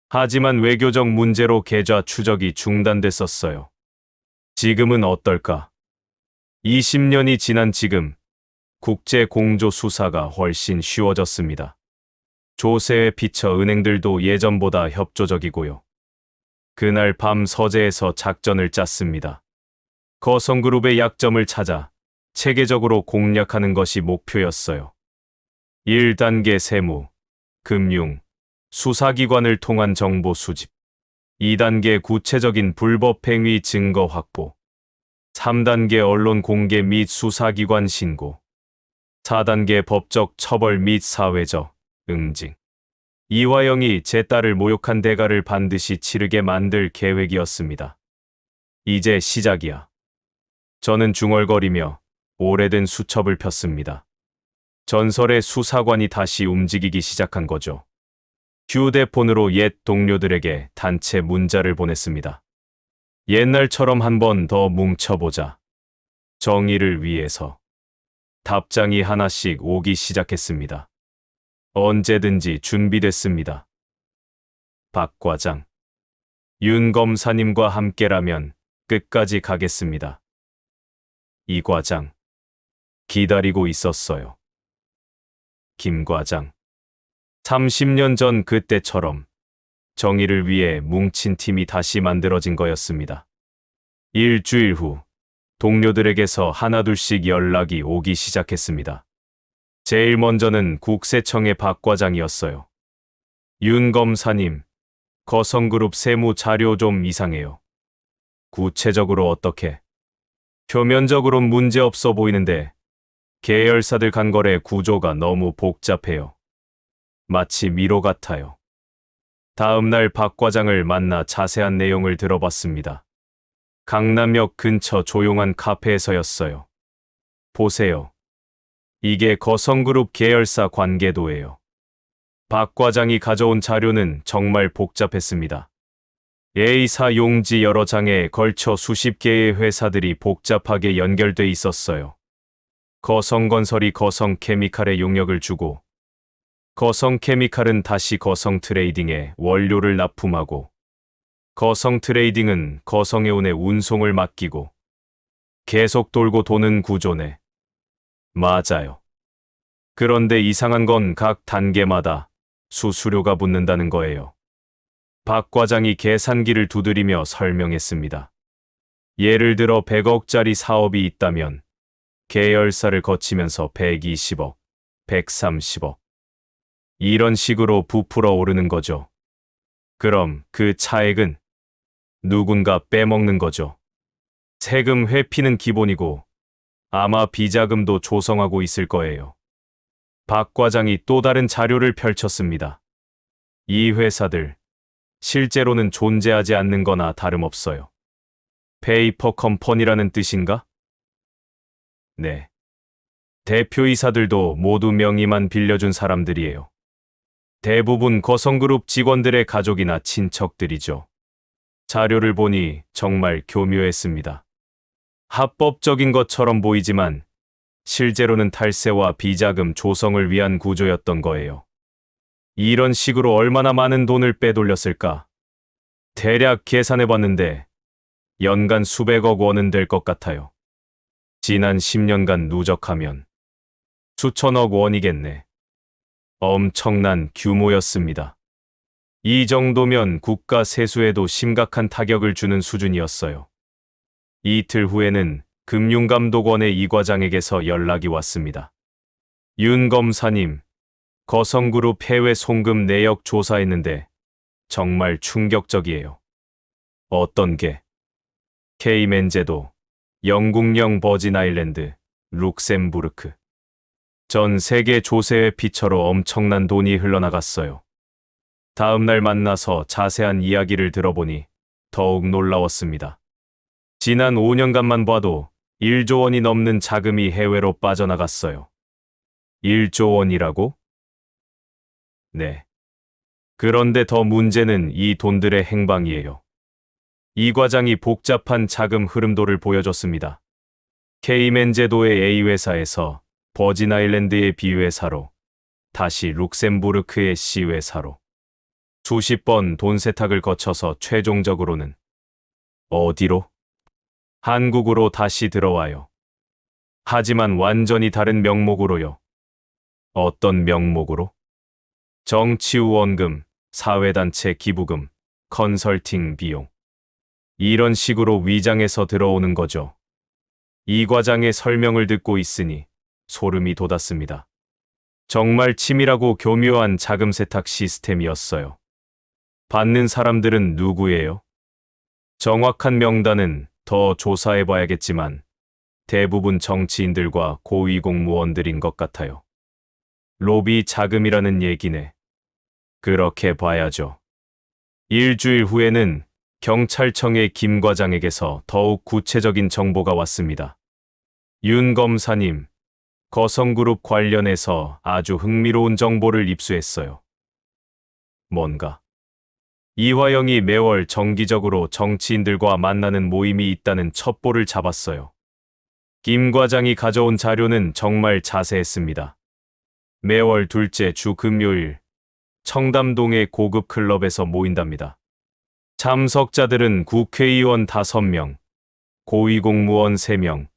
하지만 외교적 문제로 계좌 추적이 중단됐었어요. 지금은 어떨까? 20년이 지난 지금, 국제 공조 수사가 훨씬 쉬워졌습니다. 조세에 비춰 은행들도 예전보다 협조적이고요. 그날 밤 서재에서 작전을 짰습니다. 거성그룹의 약점을 찾아 체계적으로 공략하는 것이 목표였어요. 1단계 세무, 금융, 수사기관을 통한 정보 수집. 2단계 구체적인 불법 행위 증거 확보. 3단계 언론 공개 및 수사기관 신고. 4단계 법적 처벌 및 사회적 응징. 이화영이 제 딸을 모욕한 대가를 반드시 치르게 만들 계획이었습니다. 이제 시작이야. 저는 중얼거리며 오래된 수첩을 폈습니다. 전설의 수사관이 다시 움직이기 시작한 거죠. 휴대폰으로 옛 동료들에게 단체 문자를 보냈습니다. 옛날처럼 한 번 더 뭉쳐보자. 정의를 위해서. 답장이 하나씩 오기 시작했습니다. 언제든지 준비됐습니다. 박 과장. 윤 검사님과 함께라면 끝까지 가겠습니다. 이 과장. 기다리고 있었어요. 김 과장. 30년 전 그때처럼 정의를 위해 뭉친 팀이 다시 만들어진 거였습니다. 일주일 후 동료들에게서 하나둘씩 연락이 오기 시작했습니다. 제일 먼저는 국세청의 박 과장이었어요. 윤 검사님, 거성그룹 세무 자료 좀 이상해요. 구체적으로 어떻게? 표면적으론 문제없어 보이는데 계열사들 간거래 구조가 너무 복잡해요. 마치 미로 같아요. 다음 날 박 과장을 만나 자세한 내용을 들어봤습니다. 강남역 근처 조용한 카페에서였어요. 보세요. 이게 거성그룹 계열사 관계도예요. 박 과장이 가져온 자료는 정말 복잡했습니다. A사 용지 여러 장에 걸쳐 수십 개의 회사들이 복잡하게 연결돼 있었어요. 거성건설이 거성케미칼에 용역을 주고 거성케미칼은 다시 거성트레이딩에 원료를 납품하고 거성트레이딩은 거성해운에 운송을 맡기고 계속 돌고 도는 구조네. 맞아요. 그런데 이상한 건 각 단계마다 수수료가 붙는다는 거예요. 박 과장이 계산기를 두드리며 설명했습니다. 예를 들어 100억짜리 사업이 있다면 계열사를 거치면서 120억, 130억. 이런 식으로 부풀어 오르는 거죠. 그럼 그 차액은 누군가 빼먹는 거죠. 세금 회피는 기본이고 아마 비자금도 조성하고 있을 거예요. 박 과장이 또 다른 자료를 펼쳤습니다. 이 회사들, 실제로는 존재하지 않는 거나 다름없어요. 페이퍼 컴퍼니라는 뜻인가? 네. 대표이사들도 모두 명의만 빌려준 사람들이에요. 대부분 거성그룹 직원들의 가족이나 친척들이죠. 자료를 보니 정말 교묘했습니다. 합법적인 것처럼 보이지만 실제로는 탈세와 비자금 조성을 위한 구조였던 거예요. 이런 식으로 얼마나 많은 돈을 빼돌렸을까? 대략 계산해봤는데 연간 수백억 원은 될 것 같아요. 지난 10년간 누적하면 수천억 원이겠네. 엄청난 규모였습니다. 이 정도면 국가 세수에도 심각한 타격을 주는 수준이었어요. 이틀 후에는 금융감독원의 이 과장에게서 연락이 왔습니다. 윤 검사님, 거성그룹 해외 송금 내역 조사했는데 정말 충격적이에요. 어떤 게? 케이맨제도, 영국령 버진 아일랜드, 룩셈부르크. 전 세계 조세의 피처로 엄청난 돈이 흘러나갔어요. 다음 날 만나서 자세한 이야기를 들어보니 더욱 놀라웠습니다. 지난 5년간만 봐도 1조 원이 넘는 자금이 해외로 빠져나갔어요. 1조 원이라고? 네. 그런데 더 문제는 이 돈들의 행방이에요. 이 과장이 복잡한 자금 흐름도를 보여줬습니다. 케이맨 제도의 A회사에서 버진 아일랜드의 B회사로, 다시 룩셈부르크의 C회사로 수십 번 돈 세탁을 거쳐서 최종적으로는 어디로? 한국으로 다시 들어와요. 하지만 완전히 다른 명목으로요. 어떤 명목으로? 정치 후원금, 사회단체 기부금, 컨설팅 비용. 이런 식으로 위장해서 들어오는 거죠. 이 과장의 설명을 듣고 있으니 소름이 돋았습니다. 정말 치밀하고 교묘한 자금 세탁 시스템이었어요. 받는 사람들은 누구예요? 정확한 명단은 더 조사해봐야겠지만 대부분 정치인들과 고위공무원들인 것 같아요. 로비 자금이라는 얘기네. 그렇게 봐야죠. 일주일 후에는 경찰청의 김 과장에게서 더욱 구체적인 정보가 왔습니다. 윤 검사님, 거성그룹 관련해서 아주 흥미로운 정보를 입수했어요. 뭔가? 이화영이 매월 정기적으로 정치인들과 만나는 모임이 있다는 첩보를 잡았어요. 김 과장이 가져온 자료는 정말 자세했습니다. 매월 둘째 주 금요일, 청담동의 고급 클럽에서 모인답니다. 참석자들은 국회의원 5명, 고위공무원 3명,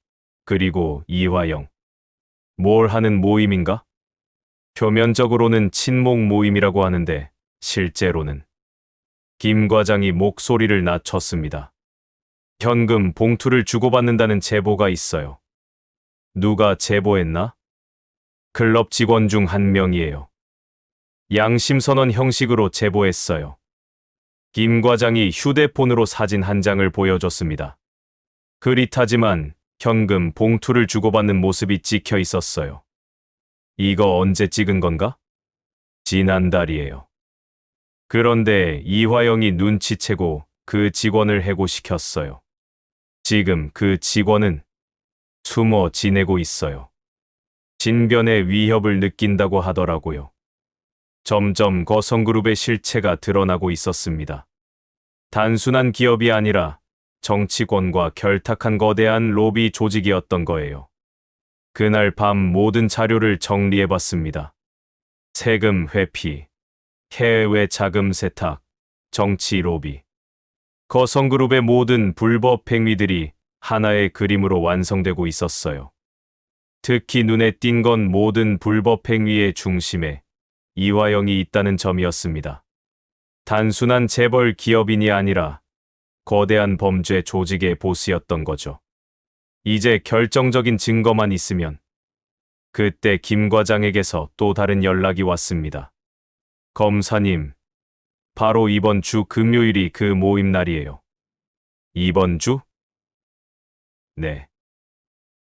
그리고 이화영. 뭘 하는 모임인가? 표면적으로는 친목 모임이라고 하는데 실제로는 김 과장이 목소리를 낮췄습니다. 현금 봉투를 주고받는다는 제보가 있어요. 누가 제보했나? 클럽 직원 중 한 명이에요. 양심선언 형식으로 제보했어요. 김 과장이 휴대폰으로 사진 한 장을 보여줬습니다. 흐릿하지만 현금 봉투를 주고받는 모습이 찍혀 있었어요. 이거 언제 찍은 건가? 지난달이에요. 그런데 이화영이 눈치채고 그 직원을 해고시켰어요. 지금 그 직원은 숨어 지내고 있어요. 진변의 위협을 느낀다고 하더라고요. 점점 거성그룹의 실체가 드러나고 있었습니다. 단순한 기업이 아니라 정치권과 결탁한 거대한 로비 조직이었던 거예요. 그날 밤 모든 자료를 정리해봤습니다. 세금 회피, 해외 자금 세탁, 정치 로비. 거성그룹의 모든 불법 행위들이 하나의 그림으로 완성되고 있었어요. 특히 눈에 띈 건 모든 불법 행위의 중심에 이화영이 있다는 점이었습니다. 단순한 재벌 기업인이 아니라 거대한 범죄 조직의 보스였던 거죠. 이제 결정적인 증거만 있으면 그때 김 과장에게서 또 다른 연락이 왔습니다. 검사님, 바로 이번 주 금요일이 그 모임 날이에요. 이번 주? 네.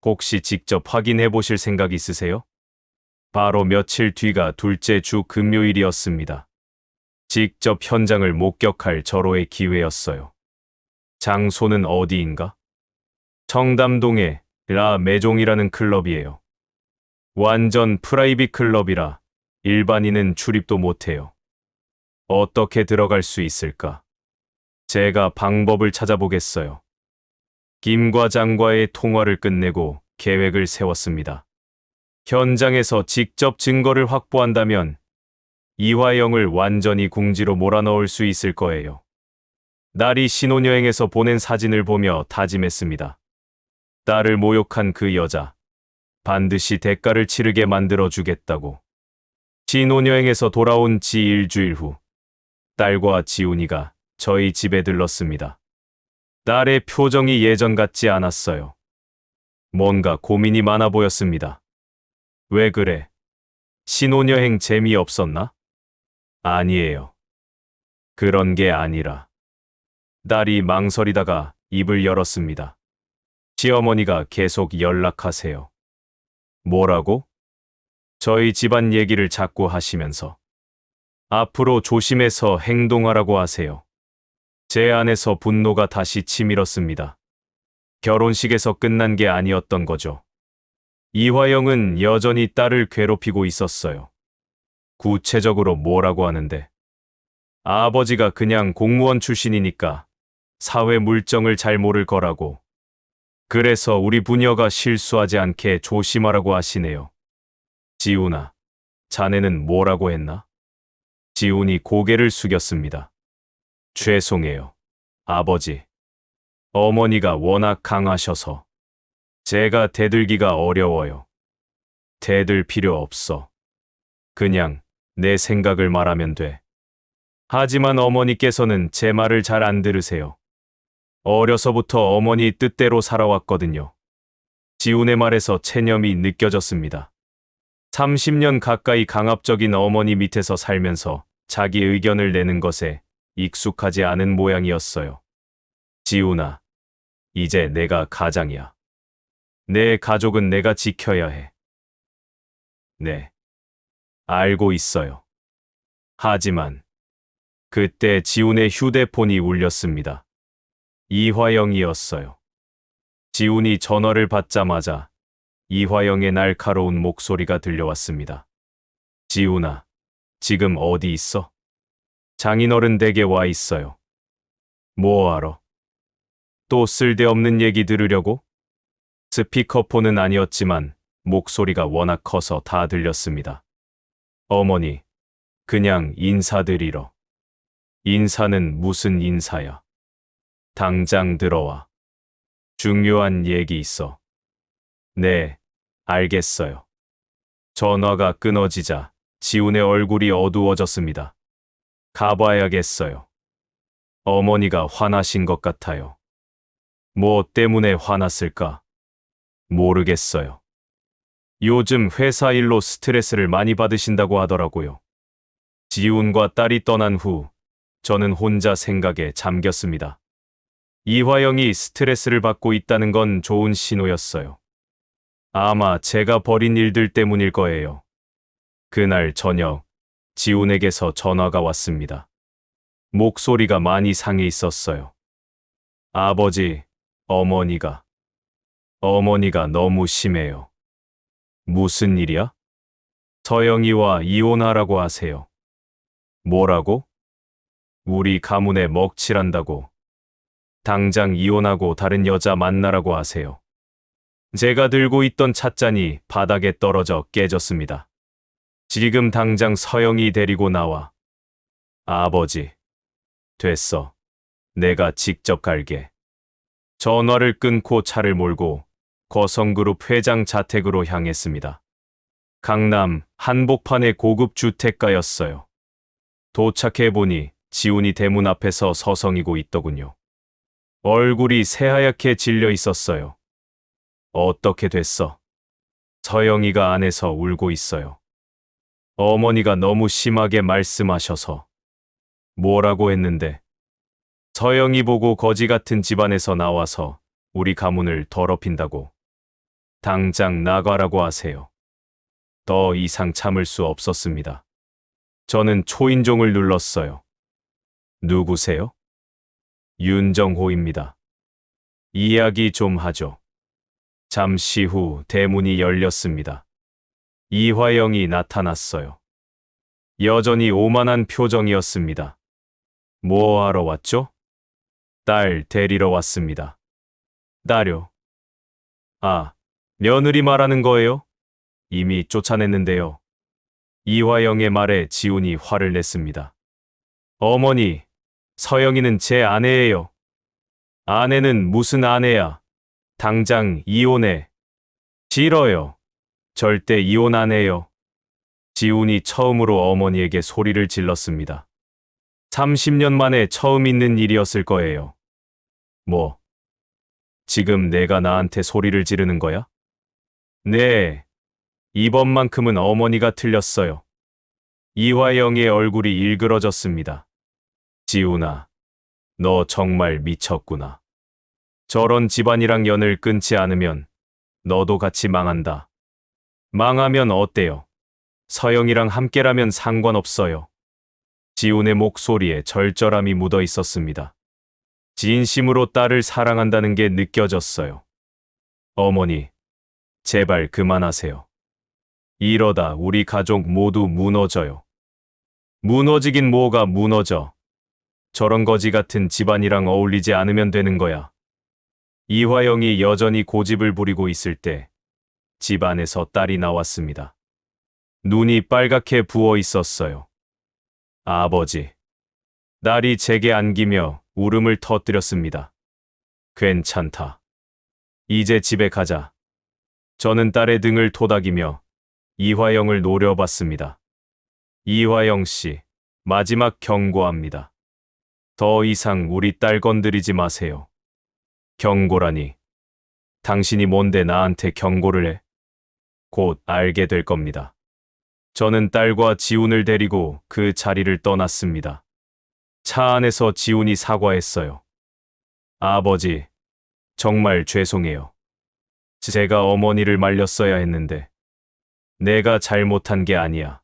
혹시 직접 확인해 보실 생각 있으세요? 바로 며칠 뒤가 둘째 주 금요일이었습니다. 직접 현장을 목격할 절호의 기회였어요. 장소는 어디인가? 청담동의 라 메종이라는 클럽이에요. 완전 프라이빗 클럽이라 일반인은 출입도 못해요. 어떻게 들어갈 수 있을까? 제가 방법을 찾아보겠어요. 김 과장과의 통화를 끝내고 계획을 세웠습니다. 현장에서 직접 증거를 확보한다면 이화영을 완전히 궁지로 몰아넣을 수 있을 거예요. 날이 신혼여행에서 보낸 사진을 보며 다짐했습니다. 딸을 모욕한 그 여자, 반드시 대가를 치르게 만들어주겠다고. 신혼여행에서 돌아온 지 일주일 후, 딸과 지훈이가 저희 집에 들렀습니다. 딸의 표정이 예전 같지 않았어요. 뭔가 고민이 많아 보였습니다. 왜 그래? 신혼여행 재미없었나? 아니에요. 그런 게 아니라 딸이 망설이다가 입을 열었습니다. 시어머니가 계속 연락하세요. 뭐라고? 저희 집안 얘기를 자꾸 하시면서 앞으로 조심해서 행동하라고 하세요. 제 안에서 분노가 다시 치밀었습니다. 결혼식에서 끝난 게 아니었던 거죠. 이화영은 여전히 딸을 괴롭히고 있었어요. 구체적으로 뭐라고 하는데? 아버지가 그냥 공무원 출신이니까 사회 물정을 잘 모를 거라고. 그래서 우리 부녀가 실수하지 않게 조심하라고 하시네요. 지훈아, 자네는 뭐라고 했나? 지훈이 고개를 숙였습니다. 죄송해요, 아버지. 어머니가 워낙 강하셔서 제가 대들기가 어려워요. 대들 필요 없어. 그냥 내 생각을 말하면 돼. 하지만 어머니께서는 제 말을 잘 안 들으세요. 어려서부터 어머니 뜻대로 살아왔거든요. 지훈의 말에서 체념이 느껴졌습니다. 30년 가까이 강압적인 어머니 밑에서 살면서 자기 의견을 내는 것에 익숙하지 않은 모양이었어요. 지훈아, 이제 내가 가장이야. 내 가족은 내가 지켜야 해. 네, 알고 있어요. 하지만 그때 지훈의 휴대폰이 울렸습니다. 이화영이었어요. 지훈이 전화를 받자마자 이화영의 날카로운 목소리가 들려왔습니다. 지훈아, 지금 어디 있어? 장인어른 댁에 와 있어요. 뭐하러? 또 쓸데없는 얘기 들으려고? 스피커폰은 아니었지만 목소리가 워낙 커서 다 들렸습니다. 어머니, 그냥 인사드리러. 인사는 무슨 인사야? 당장 들어와. 중요한 얘기 있어. 네, 알겠어요. 전화가 끊어지자 지훈의 얼굴이 어두워졌습니다. 가봐야겠어요. 어머니가 화나신 것 같아요. 뭐 때문에 화났을까? 모르겠어요. 요즘 회사 일로 스트레스를 많이 받으신다고 하더라고요. 지훈과 딸이 떠난 후 저는 혼자 생각에 잠겼습니다. 이화영이 스트레스를 받고 있다는 건 좋은 신호였어요. 아마 제가 벌인 일들 때문일 거예요. 그날 저녁, 지훈에게서 전화가 왔습니다. 목소리가 많이 상해 있었어요. 아버지, 어머니가 너무 심해요. 무슨 일이야? 서영이와 이혼하라고 하세요. 뭐라고? 우리 가문에 먹칠한다고. 당장 이혼하고 다른 여자 만나라고 하세요. 제가 들고 있던 찻잔이 바닥에 떨어져 깨졌습니다. 지금 당장 서영이 데리고 나와. 아버지, 됐어. 내가 직접 갈게. 전화를 끊고 차를 몰고 거성그룹 회장 자택으로 향했습니다. 강남 한복판의 고급 주택가였어요. 도착해보니 지훈이 대문 앞에서 서성이고 있더군요. 얼굴이 새하얗게 질려 있었어요. 어떻게 됐어? 서영이가 안에서 울고 있어요. 어머니가 너무 심하게 말씀하셔서. 뭐라고 했는데? 서영이 보고 거지 같은 집안에서 나와서 우리 가문을 더럽힌다고. 당장 나가라고 하세요. 더 이상 참을 수 없었습니다. 저는 초인종을 눌렀어요. 누구세요? 윤정호입니다. 이야기 좀 하죠. 잠시 후 대문이 열렸습니다. 이화영이 나타났어요. 여전히 오만한 표정이었습니다. 뭐 하러 왔죠? 딸 데리러 왔습니다. 딸요? 아, 며느리 말하는 거예요? 이미 쫓아냈는데요. 이화영의 말에 지훈이 화를 냈습니다. 어머니, 서영이는 제 아내예요. 아내는 무슨 아내야? 당장 이혼해. 싫어요. 절대 이혼 안 해요. 지훈이 처음으로 어머니에게 소리를 질렀습니다. 30년 만에 처음 있는 일이었을 거예요. 뭐? 지금 내가 나한테 소리를 지르는 거야? 네. 이번만큼은 어머니가 틀렸어요. 이화영의 얼굴이 일그러졌습니다. 지훈아, 너 정말 미쳤구나. 저런 집안이랑 연을 끊지 않으면 너도 같이 망한다. 망하면 어때요? 서영이랑 함께라면 상관없어요. 지훈의 목소리에 절절함이 묻어 있었습니다. 진심으로 딸을 사랑한다는 게 느껴졌어요. 어머니, 제발 그만하세요. 이러다 우리 가족 모두 무너져요. 무너지긴 뭐가 무너져. 저런 거지 같은 집안이랑 어울리지 않으면 되는 거야. 이화영이 여전히 고집을 부리고 있을 때 집 안에서 딸이 나왔습니다. 눈이 빨갛게 부어 있었어요. 아버지. 딸이 제게 안기며 울음을 터뜨렸습니다. 괜찮다. 이제 집에 가자. 저는 딸의 등을 토닥이며 이화영을 노려봤습니다. 이화영 씨, 마지막 경고합니다. 더 이상 우리 딸 건드리지 마세요. 경고라니. 당신이 뭔데 나한테 경고를 해? 곧 알게 될 겁니다. 저는 딸과 지훈을 데리고 그 자리를 떠났습니다. 차 안에서 지훈이 사과했어요. 아버지, 정말 죄송해요. 제가 어머니를 말렸어야 했는데 내가 잘못한 게 아니야.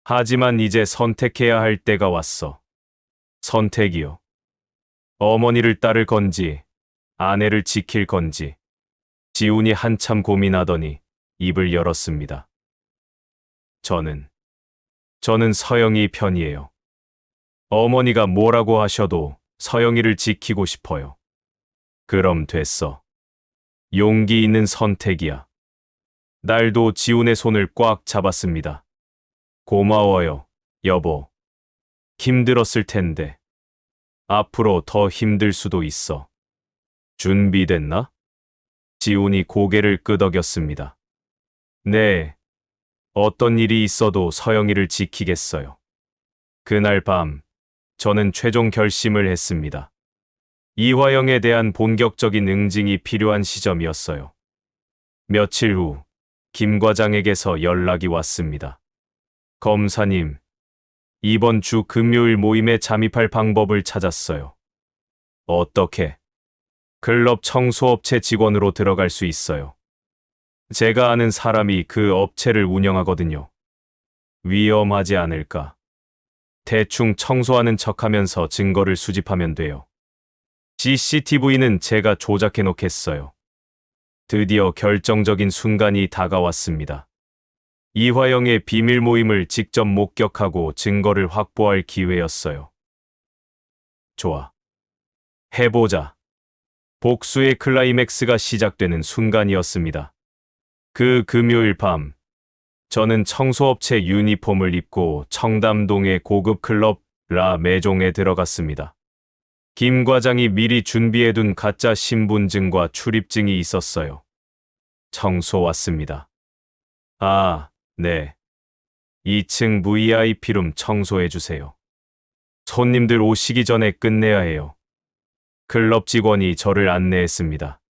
하지만 이제 선택해야 할 때가 왔어. 선택이요. 어머니를 따를 건지 아내를 지킬 건지. 지훈이 한참 고민하더니 입을 열었습니다. 저는 서영이 편이에요. 어머니가 뭐라고 하셔도 서영이를 지키고 싶어요. 그럼 됐어. 용기 있는 선택이야. 날도 지훈의 손을 꽉 잡았습니다. 고마워요, 여보. 힘들었을 텐데. 앞으로 더 힘들 수도 있어. 준비됐나? 지훈이 고개를 끄덕였습니다. 네. 어떤 일이 있어도 서영이를 지키겠어요. 그날 밤, 저는 최종 결심을 했습니다. 이화영에 대한 본격적인 응징이 필요한 시점이었어요. 며칠 후, 김 과장에게서 연락이 왔습니다. 검사님, 이번 주 금요일 모임에 잠입할 방법을 찾았어요. 어떻게? 클럽 청소업체 직원으로 들어갈 수 있어요. 제가 아는 사람이 그 업체를 운영하거든요. 위험하지 않을까? 대충 청소하는 척하면서 증거를 수집하면 돼요. CCTV는 제가 조작해 놓겠어요. 드디어 결정적인 순간이 다가왔습니다. 이화영의 비밀 모임을 직접 목격하고 증거를 확보할 기회였어요. 좋아. 해보자. 복수의 클라이맥스가 시작되는 순간이었습니다. 그 금요일 밤, 저는 청소업체 유니폼을 입고 청담동의 고급 클럽 라 메종에 들어갔습니다. 김 과장이 미리 준비해둔 가짜 신분증과 출입증이 있었어요. 청소 왔습니다. 아, 네. 2층 VIP룸 청소해주세요. 손님들 오시기 전에 끝내야 해요. 클럽 직원이 저를 안내했습니다.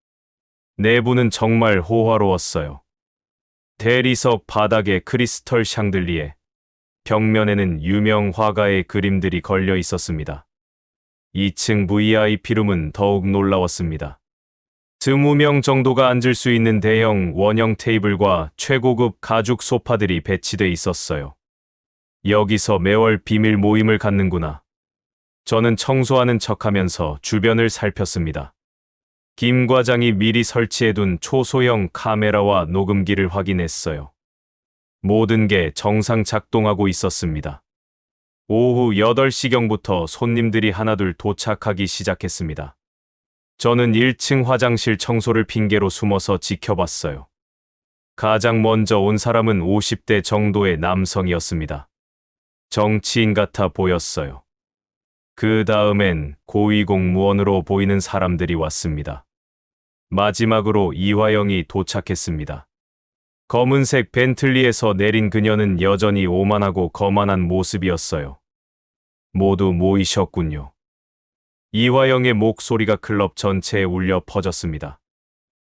내부는 정말 호화로웠어요. 대리석 바닥에 크리스털 샹들리에, 벽면에는 유명 화가의 그림들이 걸려 있었습니다. 2층 VIP룸은 더욱 놀라웠습니다. 20명 정도가 앉을 수 있는 대형 원형 테이블과 최고급 가죽 소파들이 배치돼 있었어요. 여기서 매월 비밀 모임을 갖는구나. 저는 청소하는 척하면서 주변을 살폈습니다. 김 과장이 미리 설치해둔 초소형 카메라와 녹음기를 확인했어요. 모든 게 정상 작동하고 있었습니다. 오후 8시경부터 손님들이 하나둘 도착하기 시작했습니다. 저는 1층 화장실 청소를 핑계로 숨어서 지켜봤어요. 가장 먼저 온 사람은 50대 정도의 남성이었습니다. 정치인 같아 보였어요. 그 다음엔 고위공무원으로 보이는 사람들이 왔습니다. 마지막으로 이화영이 도착했습니다. 검은색 벤틀리에서 내린 그녀는 여전히 오만하고 거만한 모습이었어요. 모두 모이셨군요. 이화영의 목소리가 클럽 전체에 울려 퍼졌습니다.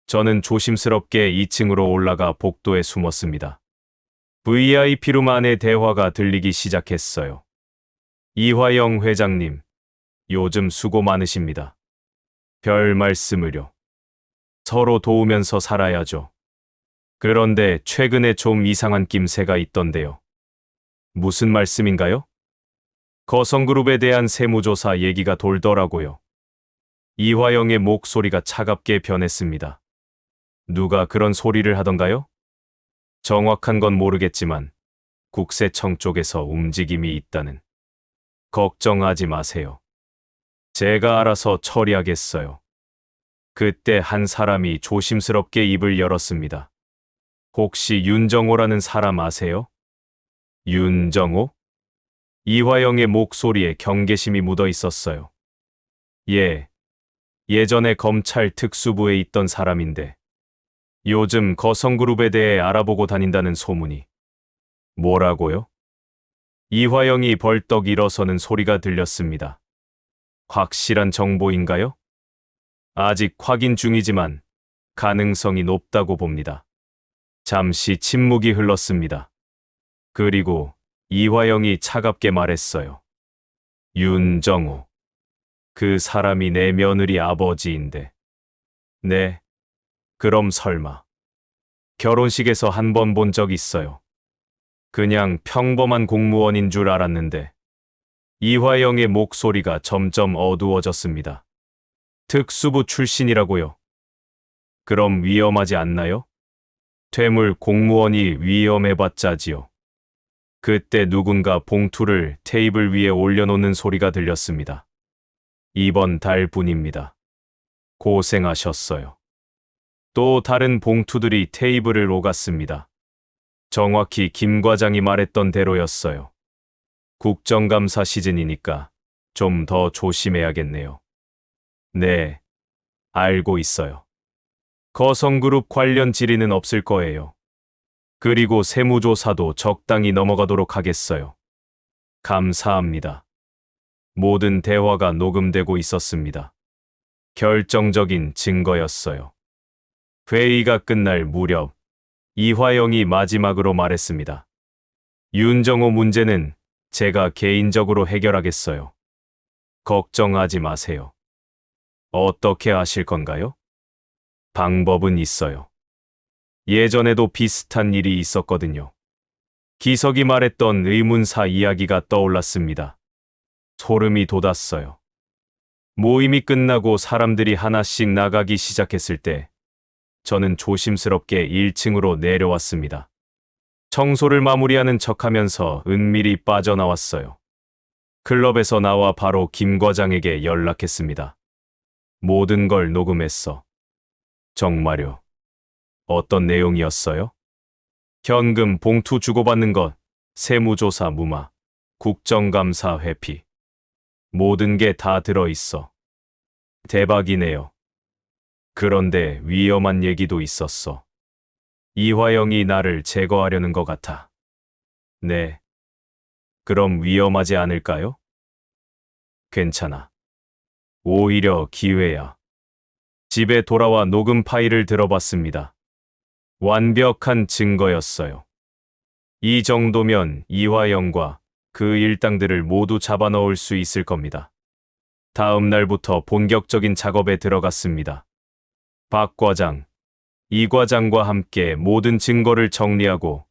저는 조심스럽게 2층으로 올라가 복도에 숨었습니다. VIP룸 안의 대화가 들리기 시작했어요. 이화영 회장님, 요즘 수고 많으십니다. 별 말씀을요. 서로 도우면서 살아야죠. 그런데 최근에 좀 이상한 낌새가 있던데요. 무슨 말씀인가요? 거성그룹에 대한 세무조사 얘기가 돌더라고요. 이화영의 목소리가 차갑게 변했습니다. 누가 그런 소리를 하던가요? 정확한 건 모르겠지만 국세청 쪽에서 움직임이 있다는. 걱정하지 마세요. 제가 알아서 처리하겠어요. 그때 한 사람이 조심스럽게 입을 열었습니다. 혹시 윤정호라는 사람 아세요? 윤정호? 이화영의 목소리에 경계심이 묻어 있었어요. 예, 예전에 검찰 특수부에 있던 사람인데 요즘 거성그룹에 대해 알아보고 다닌다는 소문이. 뭐라고요? 이화영이 벌떡 일어서는 소리가 들렸습니다. 확실한 정보인가요? 아직 확인 중이지만 가능성이 높다고 봅니다. 잠시 침묵이 흘렀습니다. 그리고 이화영이 차갑게 말했어요. 윤정호. 그 사람이 내 며느리 아버지인데. 네. 그럼 설마. 결혼식에서 한 번 본 적 있어요. 그냥 평범한 공무원인 줄 알았는데. 이화영의 목소리가 점점 어두워졌습니다. 특수부 출신이라고요. 그럼 위험하지 않나요? 퇴물 공무원이 위험해봤자지요. 그때 누군가 봉투를 테이블 위에 올려놓는 소리가 들렸습니다. 이번 달 분입니다. 고생하셨어요. 또 다른 봉투들이 테이블을 오갔습니다. 정확히 김 과장이 말했던 대로였어요. 국정감사 시즌이니까 좀 더 조심해야겠네요. 네, 알고 있어요. 거성그룹 관련 질의는 없을 거예요. 그리고 세무조사도 적당히 넘어가도록 하겠어요. 감사합니다. 모든 대화가 녹음되고 있었습니다. 결정적인 증거였어요. 회의가 끝날 무렵 이화영이 마지막으로 말했습니다. 윤정호 문제는 제가 개인적으로 해결하겠어요. 걱정하지 마세요. 어떻게 하실 건가요? 방법은 있어요. 예전에도 비슷한 일이 있었거든요. 기석이 말했던 의문사 이야기가 떠올랐습니다. 소름이 돋았어요. 모임이 끝나고 사람들이 하나씩 나가기 시작했을 때 저는 조심스럽게 1층으로 내려왔습니다. 청소를 마무리하는 척하면서 은밀히 빠져나왔어요. 클럽에서 나와 바로 김 과장에게 연락했습니다. 모든 걸 녹음했어. 정말요? 어떤 내용이었어요? 현금 봉투 주고받는 것, 세무조사 무마, 국정감사 회피. 모든 게 다 들어있어. 대박이네요. 그런데 위험한 얘기도 있었어. 이화영이 나를 제거하려는 것 같아. 네. 그럼 위험하지 않을까요? 괜찮아. 오히려 기회야. 집에 돌아와 녹음 파일을 들어봤습니다. 완벽한 증거였어요. 이 정도면 이화영과 그 일당들을 모두 잡아넣을 수 있을 겁니다. 다음 날부터 본격적인 작업에 들어갔습니다. 박 과장, 이 과장과 함께 모든 증거를 정리하고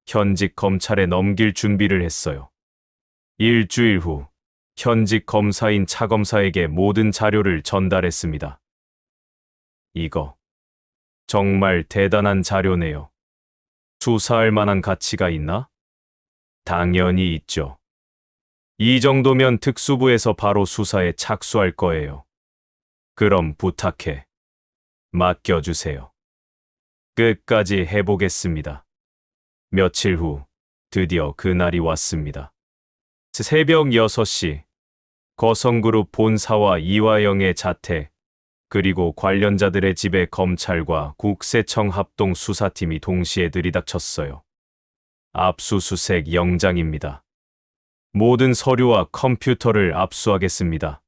현직 검찰에 넘길 준비를 했어요. 일주일 후 현직 검사인 차 검사에게 모든 자료를 전달했습니다. 이거 정말 대단한 자료네요. 수사할 만한 가치가 있나? 당연히 있죠. 이 정도면 특수부에서 바로 수사에 착수할 거예요. 그럼 부탁해. 맡겨주세요. 끝까지 해보겠습니다. 며칠 후 드디어 그날이 왔습니다. 새벽 6시 거성그룹 본사와 이화영의 자택 그리고 관련자들의 집에 검찰과 국세청 합동 수사팀이 동시에 들이닥쳤어요. 압수수색 영장입니다. 모든 서류와 컴퓨터를 압수하겠습니다.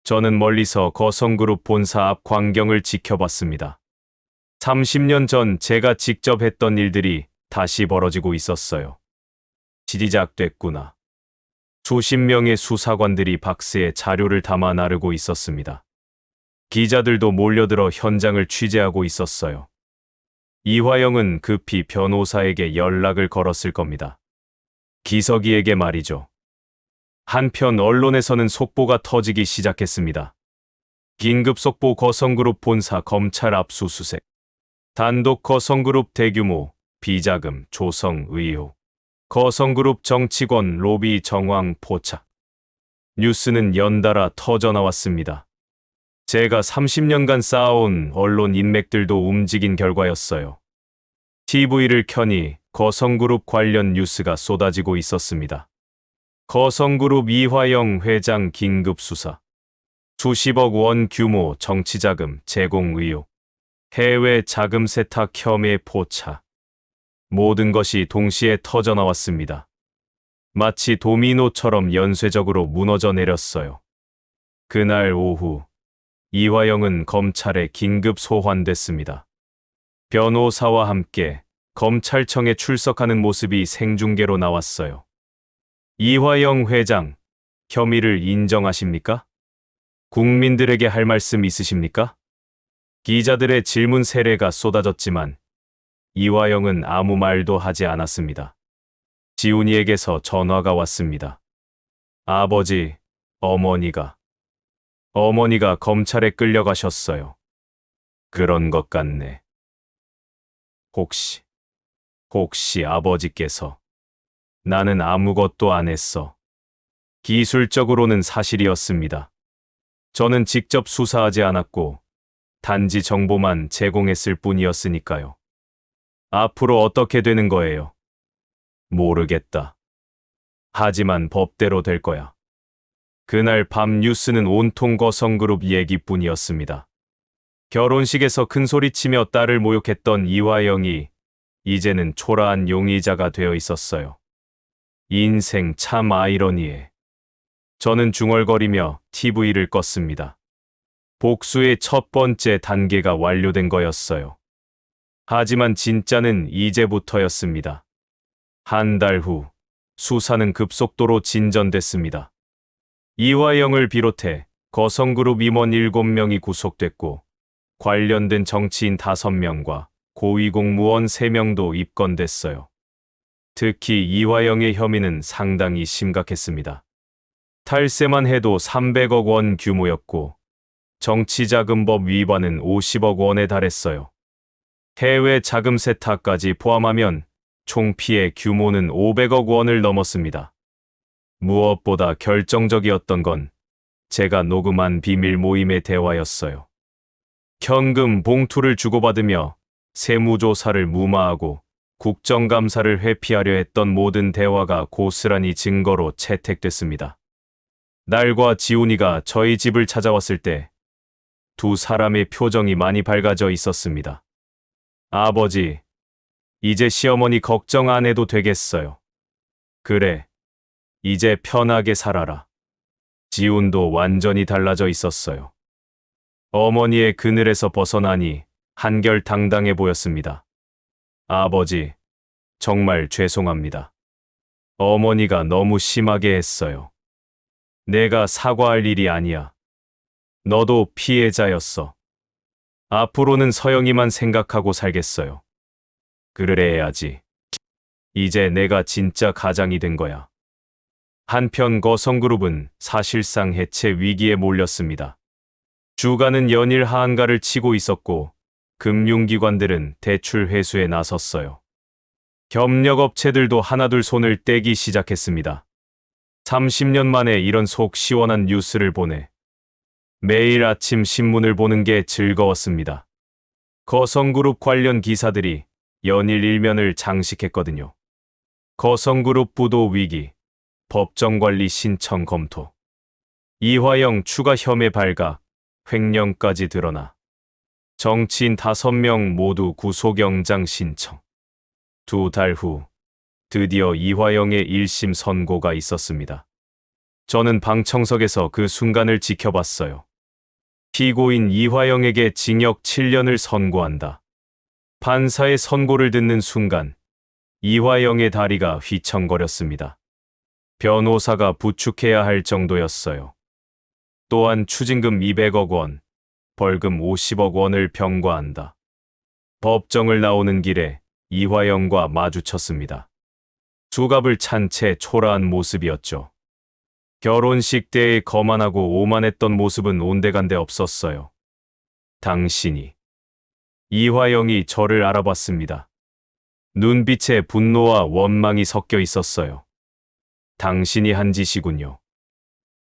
저는 멀리서 거성그룹 본사 앞 광경을 지켜봤습니다. 30년 전 제가 직접 했던 일들이 다시 벌어지고 있었어요. 시작됐구나. 수십 명의 수사관들이 박스에 자료를 담아 나르고 있었습니다. 기자들도 몰려들어 현장을 취재하고 있었어요. 이화영은 급히 변호사에게 연락을 걸었을 겁니다. 기석이에게 말이죠. 한편 언론에서는 속보가 터지기 시작했습니다. 긴급 속보 거성그룹 본사 검찰 압수수색. 단독 거성그룹 대규모 비자금 조성 의혹. 거성그룹 정치권 로비 정황 포착. 뉴스는 연달아 터져나왔습니다. 제가 30년간 쌓아온 언론 인맥들도 움직인 결과였어요. TV를 켜니 거성그룹 관련 뉴스가 쏟아지고 있었습니다. 거성그룹 이화영 회장 긴급 수사. 수십억 원 규모 정치자금 제공 의혹. 해외 자금 세탁 혐의 포착. 모든 것이 동시에 터져나왔습니다. 마치 도미노처럼 연쇄적으로 무너져 내렸어요. 그날 오후 이화영은 검찰에 긴급 소환됐습니다. 변호사와 함께 검찰청에 출석하는 모습이 생중계로 나왔어요. 이화영 회장, 혐의를 인정하십니까? 국민들에게 할 말씀 있으십니까? 기자들의 질문 세례가 쏟아졌지만 이화영은 아무 말도 하지 않았습니다. 지훈이에게서 전화가 왔습니다. 아버지, 어머니가 검찰에 끌려가셨어요. 그런 것 같네. 혹시 아버지께서 나는 아무것도 안 했어. 기술적으로는 사실이었습니다. 저는 직접 수사하지 않았고 단지 정보만 제공했을 뿐이었으니까요. 앞으로 어떻게 되는 거예요? 모르겠다. 하지만 법대로 될 거야. 그날 밤 뉴스는 온통 거성그룹 얘기뿐이었습니다. 결혼식에서 큰소리치며 딸을 모욕했던 이화영이 이제는 초라한 용의자가 되어 있었어요. 인생 참 아이러니해. 저는 중얼거리며 TV를 껐습니다. 복수의 첫 번째 단계가 완료된 거였어요. 하지만 진짜는 이제부터였습니다. 한 달 후 수사는 급속도로 진전됐습니다. 이화영을 비롯해 거성그룹 임원 7명이 구속됐고 관련된 정치인 5명과 고위공무원 3명도 입건됐어요. 특히 이화영의 혐의는 상당히 심각했습니다. 탈세만 해도 300억 원 규모였고 정치자금법 위반은 50억 원에 달했어요. 해외 자금 세탁까지 포함하면 총 피해 규모는 500억 원을 넘었습니다. 무엇보다 결정적이었던 건 제가 녹음한 비밀 모임의 대화였어요. 현금 봉투를 주고받으며 세무조사를 무마하고 국정감사를 회피하려 했던 모든 대화가 고스란히 증거로 채택됐습니다. 날과 지훈이가 저희 집을 찾아왔을 때 두 사람의 표정이 많이 밝아져 있었습니다. 아버지, 이제 시어머니 걱정 안 해도 되겠어요. 그래, 이제 편하게 살아라. 지훈도 완전히 달라져 있었어요. 어머니의 그늘에서 벗어나니 한결 당당해 보였습니다. 아버지, 정말 죄송합니다. 어머니가 너무 심하게 했어요. 내가 사과할 일이 아니야. 너도 피해자였어. 앞으로는 서영이만 생각하고 살겠어요. 그래야지. 이제 내가 진짜 가장이 된 거야. 한편 거성그룹은 사실상 해체 위기에 몰렸습니다. 주가는 연일 하한가를 치고 있었고 금융기관들은 대출 회수에 나섰어요. 협력업체들도 하나둘 손을 떼기 시작했습니다. 30년 만에 이런 속 시원한 뉴스를 보내 매일 아침 신문을 보는 게 즐거웠습니다. 거성그룹 관련 기사들이 연일 일면을 장식했거든요. 거성그룹 부도 위기, 법정관리 신청 검토, 이화영 추가 혐의 발각, 횡령까지 드러나 정치인 5명 모두 구속영장 신청. 2달 후 드디어 이화영의 1심 선고가 있었습니다. 저는 방청석에서 그 순간을 지켜봤어요. 피고인 이화영에게 징역 7년을 선고한다. 판사의 선고를 듣는 순간 이화영의 다리가 휘청거렸습니다. 변호사가 부축해야 할 정도였어요. 또한 추징금 200억 원, 벌금 50억 원을 병과한다. 법정을 나오는 길에 이화영과 마주쳤습니다. 수갑을 찬 채 초라한 모습이었죠. 결혼식 때에 거만하고 오만했던 모습은 온데간데 없었어요. 당신이. 이화영이 저를 알아봤습니다. 눈빛에 분노와 원망이 섞여 있었어요. 당신이 한 짓이군요.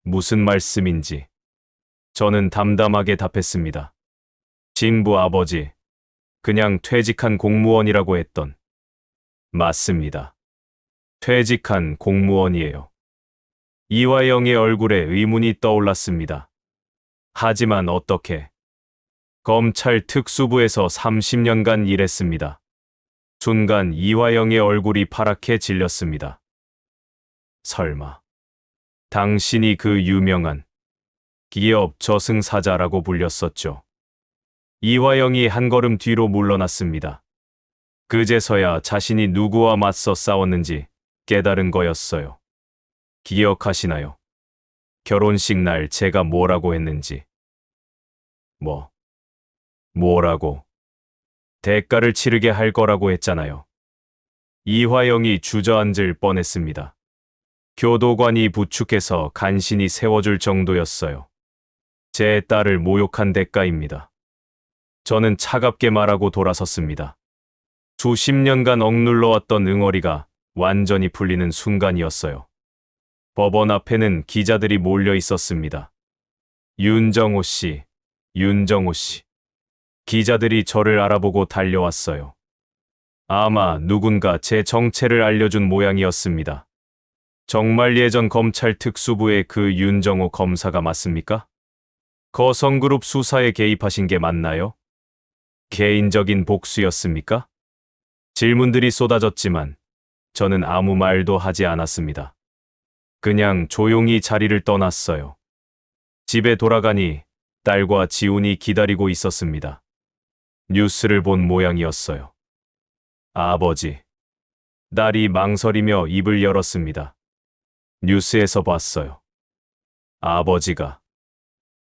무슨 말씀인지. 저는 담담하게 답했습니다. 진부 아버지, 그냥 퇴직한 공무원이라고 했던. 맞습니다. 퇴직한 공무원이에요. 이화영의 얼굴에 의문이 떠올랐습니다. 하지만 어떻게? 검찰 특수부에서 30년간 일했습니다. 순간 이화영의 얼굴이 파랗게 질렸습니다. 설마, 당신이 그 유명한 기업 저승사자라고 불렸었죠. 이화영이 한 걸음 뒤로 물러났습니다. 그제서야 자신이 누구와 맞서 싸웠는지 깨달은 거였어요. 기억하시나요? 결혼식 날 제가 뭐라고 했는지. 뭐라고? 대가를 치르게 할 거라고 했잖아요. 이화영이 주저앉을 뻔했습니다. 교도관이 부축해서 간신히 세워줄 정도였어요. 제 딸을 모욕한 대가입니다. 저는 차갑게 말하고 돌아섰습니다. 수십 년간 억눌러왔던 응어리가 완전히 풀리는 순간이었어요. 법원 앞에는 기자들이 몰려 있었습니다. 윤정호 씨. 기자들이 저를 알아보고 달려왔어요. 아마 누군가 제 정체를 알려준 모양이었습니다. 정말 예전 검찰 특수부의 그 윤정호 검사가 맞습니까? 거성그룹 수사에 개입하신 게 맞나요? 개인적인 복수였습니까? 질문들이 쏟아졌지만 저는 아무 말도 하지 않았습니다. 그냥 조용히 자리를 떠났어요. 집에 돌아가니 딸과 지훈이 기다리고 있었습니다. 뉴스를 본 모양이었어요. 아버지. 딸이 망설이며 입을 열었습니다. 뉴스에서 봤어요.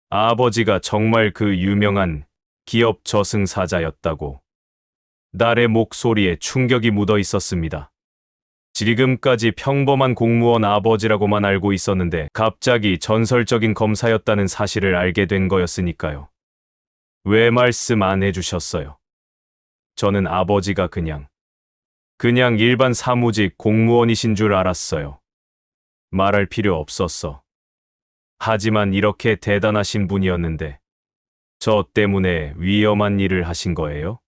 아버지가 정말 그 유명한 기업 저승사자였다고. 딸의 목소리에 충격이 묻어 있었습니다. 지금까지 평범한 공무원 아버지라고만 알고 있었는데 갑자기 전설적인 검사였다는 사실을 알게 된 거였으니까요. 왜 말씀 안 해주셨어요? 저는 아버지가 그냥 일반 사무직 공무원이신 줄 알았어요. 말할 필요 없었어. 하지만 이렇게 대단하신 분이었는데 저 때문에 위험한 일을 하신 거예요?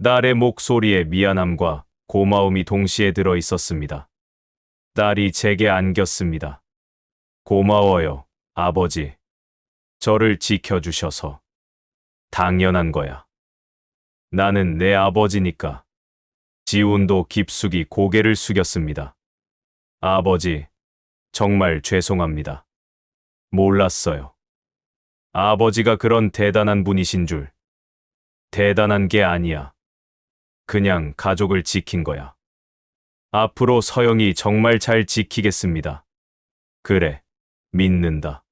딸의 목소리에 미안함과 고마움이 동시에 들어 있었습니다. 딸이 제게 안겼습니다. 고마워요, 아버지. 저를 지켜주셔서. 당연한 거야. 나는 내 아버지니까. 지훈도 깊숙이 고개를 숙였습니다. 아버지, 정말 죄송합니다. 몰랐어요. 아버지가 그런 대단한 분이신 줄. 대단한 게 아니야. 그냥 가족을 지킨 거야. 앞으로 서영이 정말 잘 지키겠습니다. 그래, 믿는다.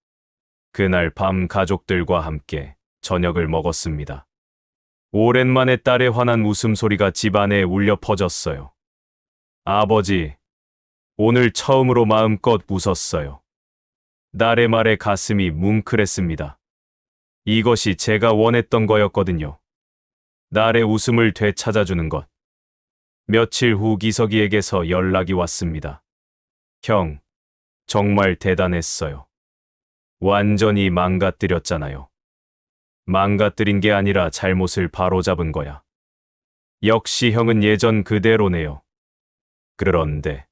그날 밤 가족들과 함께 저녁을 먹었습니다. 오랜만에 딸의 환한 웃음소리가 집안에 울려 퍼졌어요. 아버지, 오늘 처음으로 마음껏 웃었어요. 딸의 말에 가슴이 뭉클했습니다. 이것이 제가 원했던 거였거든요. 딸의 웃음을 되찾아주는 것. 며칠 후 기석이에게서 연락이 왔습니다. 형, 정말 대단했어요. 완전히 망가뜨렸잖아요. 망가뜨린 게 아니라 잘못을 바로잡은 거야. 역시 형은 예전 그대로네요. 그런데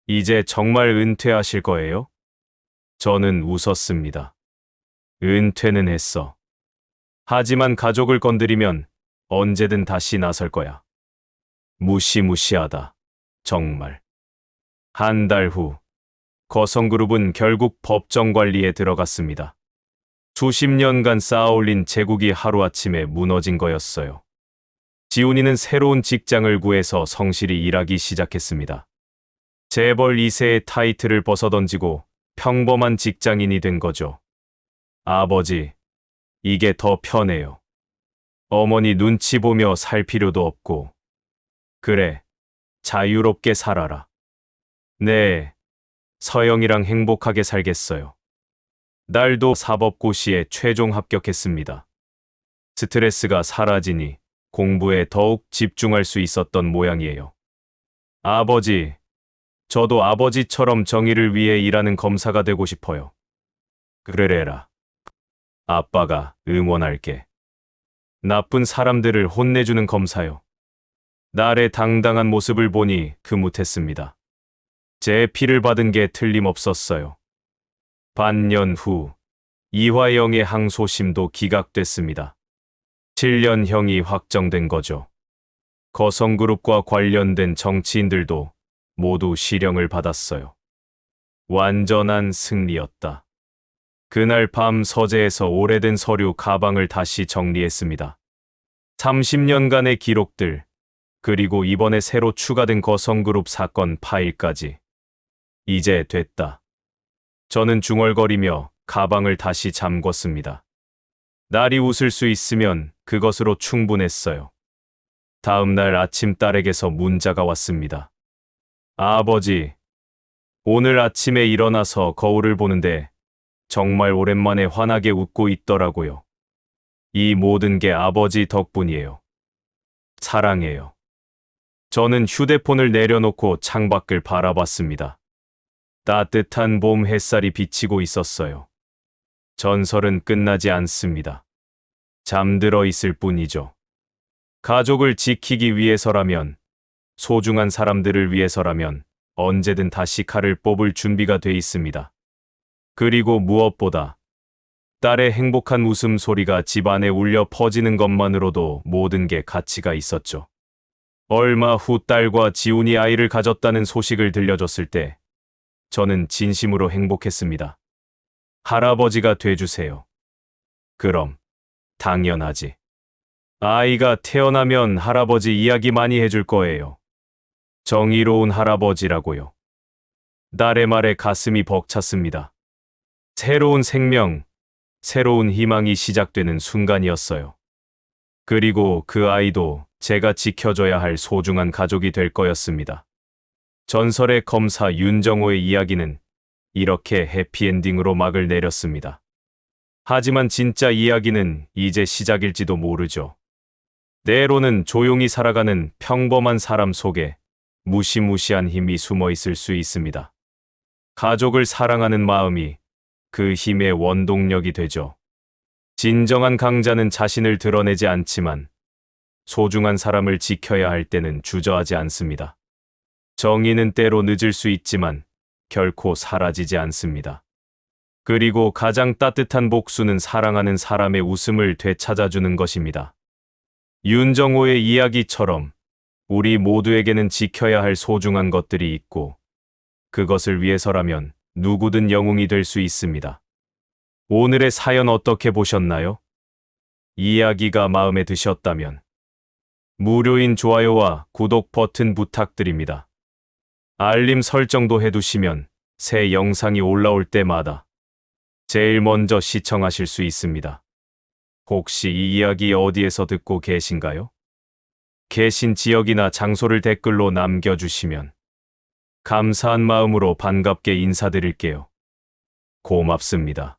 이제 정말 은퇴하실 거예요? 저는 웃었습니다. 은퇴는 했어. 하지만 가족을 건드리면 언제든 다시 나설 거야. 무시무시하다. 정말. 한 달 후, 거성그룹은 결국 법정 관리에 들어갔습니다. 수십 년간 쌓아올린 제국이 하루아침에 무너진 거였어요. 지훈이는 새로운 직장을 구해서 성실히 일하기 시작했습니다. 재벌 2세의 타이틀을 벗어던지고 평범한 직장인이 된 거죠. 아버지, 이게 더 편해요. 어머니 눈치 보며 살 필요도 없고. 그래, 자유롭게 살아라. 네, 서영이랑 행복하게 살겠어요. 딸도 사법고시에 최종 합격했습니다. 스트레스가 사라지니 공부에 더욱 집중할 수 있었던 모양이에요. 아버지, 저도 아버지처럼 정의를 위해 일하는 검사가 되고 싶어요. 그래라. 아빠가 응원할게. 나쁜 사람들을 혼내주는 검사요. 딸의 당당한 모습을 보니 흐뭇했습니다. 제 피를 받은 게 틀림없었어요. 반년 후 이화영의 항소심도 기각됐습니다. 7년형이 확정된 거죠. 거성그룹과 관련된 정치인들도 모두 실형을 받았어요. 완전한 승리였다. 그날 밤 서재에서 오래된 서류 가방을 다시 정리했습니다. 30년간의 기록들, 그리고 이번에 새로 추가된 거성그룹 사건 파일까지. 이제 됐다. 저는 중얼거리며 가방을 다시 잠궜습니다. 딸이 웃을 수 있으면 그것으로 충분했어요. 다음 날 아침 딸에게서 문자가 왔습니다. 아버지, 오늘 아침에 일어나서 거울을 보는데 정말 오랜만에 환하게 웃고 있더라고요. 이 모든 게 아버지 덕분이에요. 사랑해요. 저는 휴대폰을 내려놓고 창밖을 바라봤습니다. 따뜻한 봄 햇살이 비치고 있었어요. 전설은 끝나지 않습니다. 잠들어 있을 뿐이죠. 가족을 지키기 위해서라면, 소중한 사람들을 위해서라면 언제든 다시 칼을 뽑을 준비가 돼 있습니다. 그리고 무엇보다 딸의 행복한 웃음소리가 집안에 울려 퍼지는 것만으로도 모든 게 가치가 있었죠. 얼마 후 딸과 지훈이 아이를 가졌다는 소식을 들려줬을 때 저는 진심으로 행복했습니다. 할아버지가 돼주세요. 그럼 당연하지. 아이가 태어나면 할아버지 이야기 많이 해줄 거예요. 정의로운 할아버지라고요. 딸의 말에 가슴이 벅찼습니다. 새로운 생명, 새로운 희망이 시작되는 순간이었어요. 그리고 그 아이도 제가 지켜줘야 할 소중한 가족이 될 거였습니다. 전설의 검사 윤정호의 이야기는 이렇게 해피엔딩으로 막을 내렸습니다. 하지만 진짜 이야기는 이제 시작일지도 모르죠. 때로는 조용히 살아가는 평범한 사람 속에 무시무시한 힘이 숨어 있을 수 있습니다. 가족을 사랑하는 마음이 그 힘의 원동력이 되죠. 진정한 강자는 자신을 드러내지 않지만 소중한 사람을 지켜야 할 때는 주저하지 않습니다. 정의는 때로 늦을 수 있지만 결코 사라지지 않습니다. 그리고 가장 따뜻한 복수는 사랑하는 사람의 웃음을 되찾아주는 것입니다. 윤정호의 이야기처럼 우리 모두에게는 지켜야 할 소중한 것들이 있고 그것을 위해서라면 누구든 영웅이 될 수 있습니다. 오늘의 사연 어떻게 보셨나요? 이야기가 마음에 드셨다면 무료인 좋아요와 구독 버튼 부탁드립니다. 알림 설정도 해두시면 새 영상이 올라올 때마다 제일 먼저 시청하실 수 있습니다. 혹시 이 이야기 어디에서 듣고 계신가요? 계신 지역이나 장소를 댓글로 남겨주시면 감사한 마음으로 반갑게 인사드릴게요. 고맙습니다.